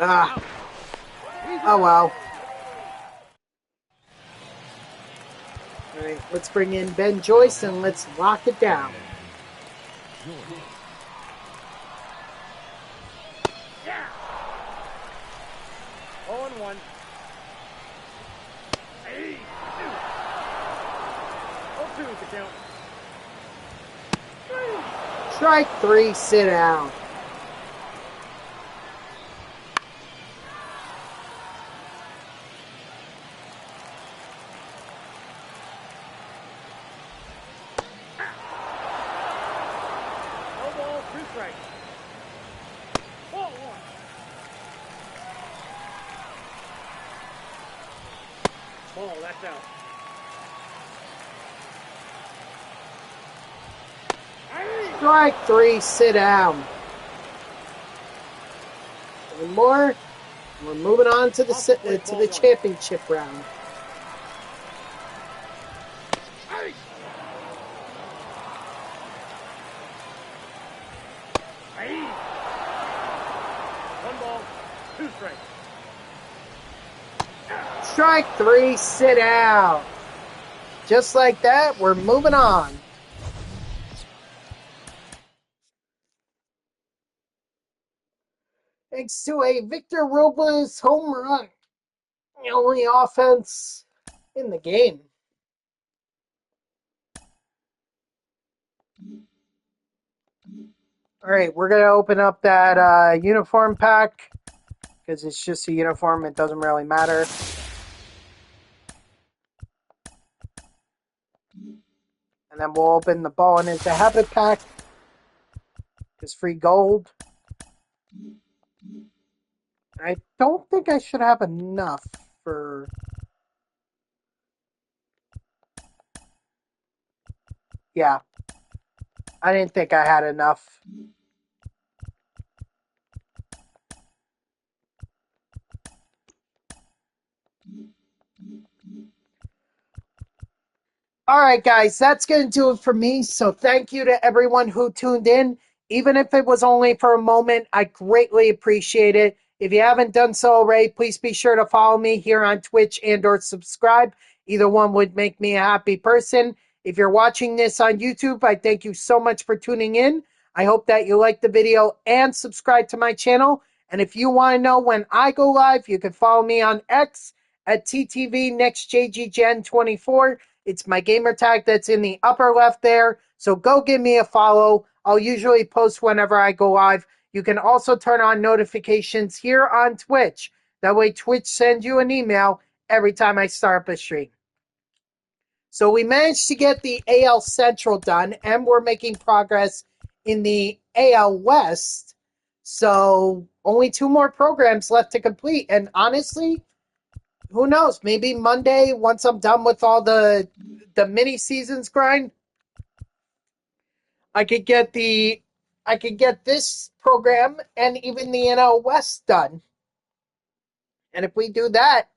Ah. Oh well. Alright, let's bring in Ben Joyce and let's lock it down. Yeah. 0-1. Hey. 0-2 is the count. Strike 3, sit down. No ball, 2 strikes. Ball 1. Ball, that's out. Strike 3, sit down. One more. We're moving on to the championship round. Hey! Hey! 1 ball, 2 strikes. Strike 3, sit out. Just like that, we're moving on. Thanks to a Victor Robles home run. The only offense in the game. All right, we're going to open up that uniform pack because it's just a uniform. It doesn't really matter. And then we'll open the ball and into habit pack because free gold. I don't think I should have enough for... Yeah. I didn't think I had enough. All right, guys, that's going to do it for me. So thank you to everyone who tuned in. Even if it was only for a moment, I greatly appreciate it. If you haven't done so already, please be sure to follow me here on Twitch and or subscribe. Either one would make me a happy person. If you're watching this on YouTube, I thank you so much for tuning in. I hope that you like the video and subscribe to my channel. And if you want to know when I go live, you can follow me on X at TTVNextJGGen24. It's my gamer tag that's in the upper left there. So go give me a follow. I'll usually post whenever I go live. You can also turn on notifications here on Twitch. That way Twitch sends you an email every time I start up a stream. So we managed to get the AL Central done, and we're making progress in the AL West. So only 2 more programs left to complete. And honestly, who knows? Maybe Monday, once I'm done with all the mini seasons grind, I could get this program and even the NL West done. And if we do that,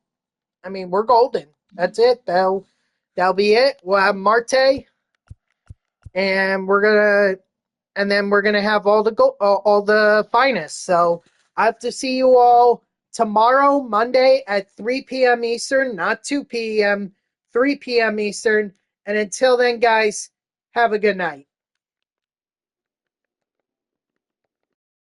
I mean, we're golden. That's it. That'll be it. We'll have Marte, and then we're gonna have all the finest. So I have to see you all tomorrow, Monday at 3 p.m. Eastern, not 2 p.m., 3 p.m. Eastern. And until then, guys, have a good night.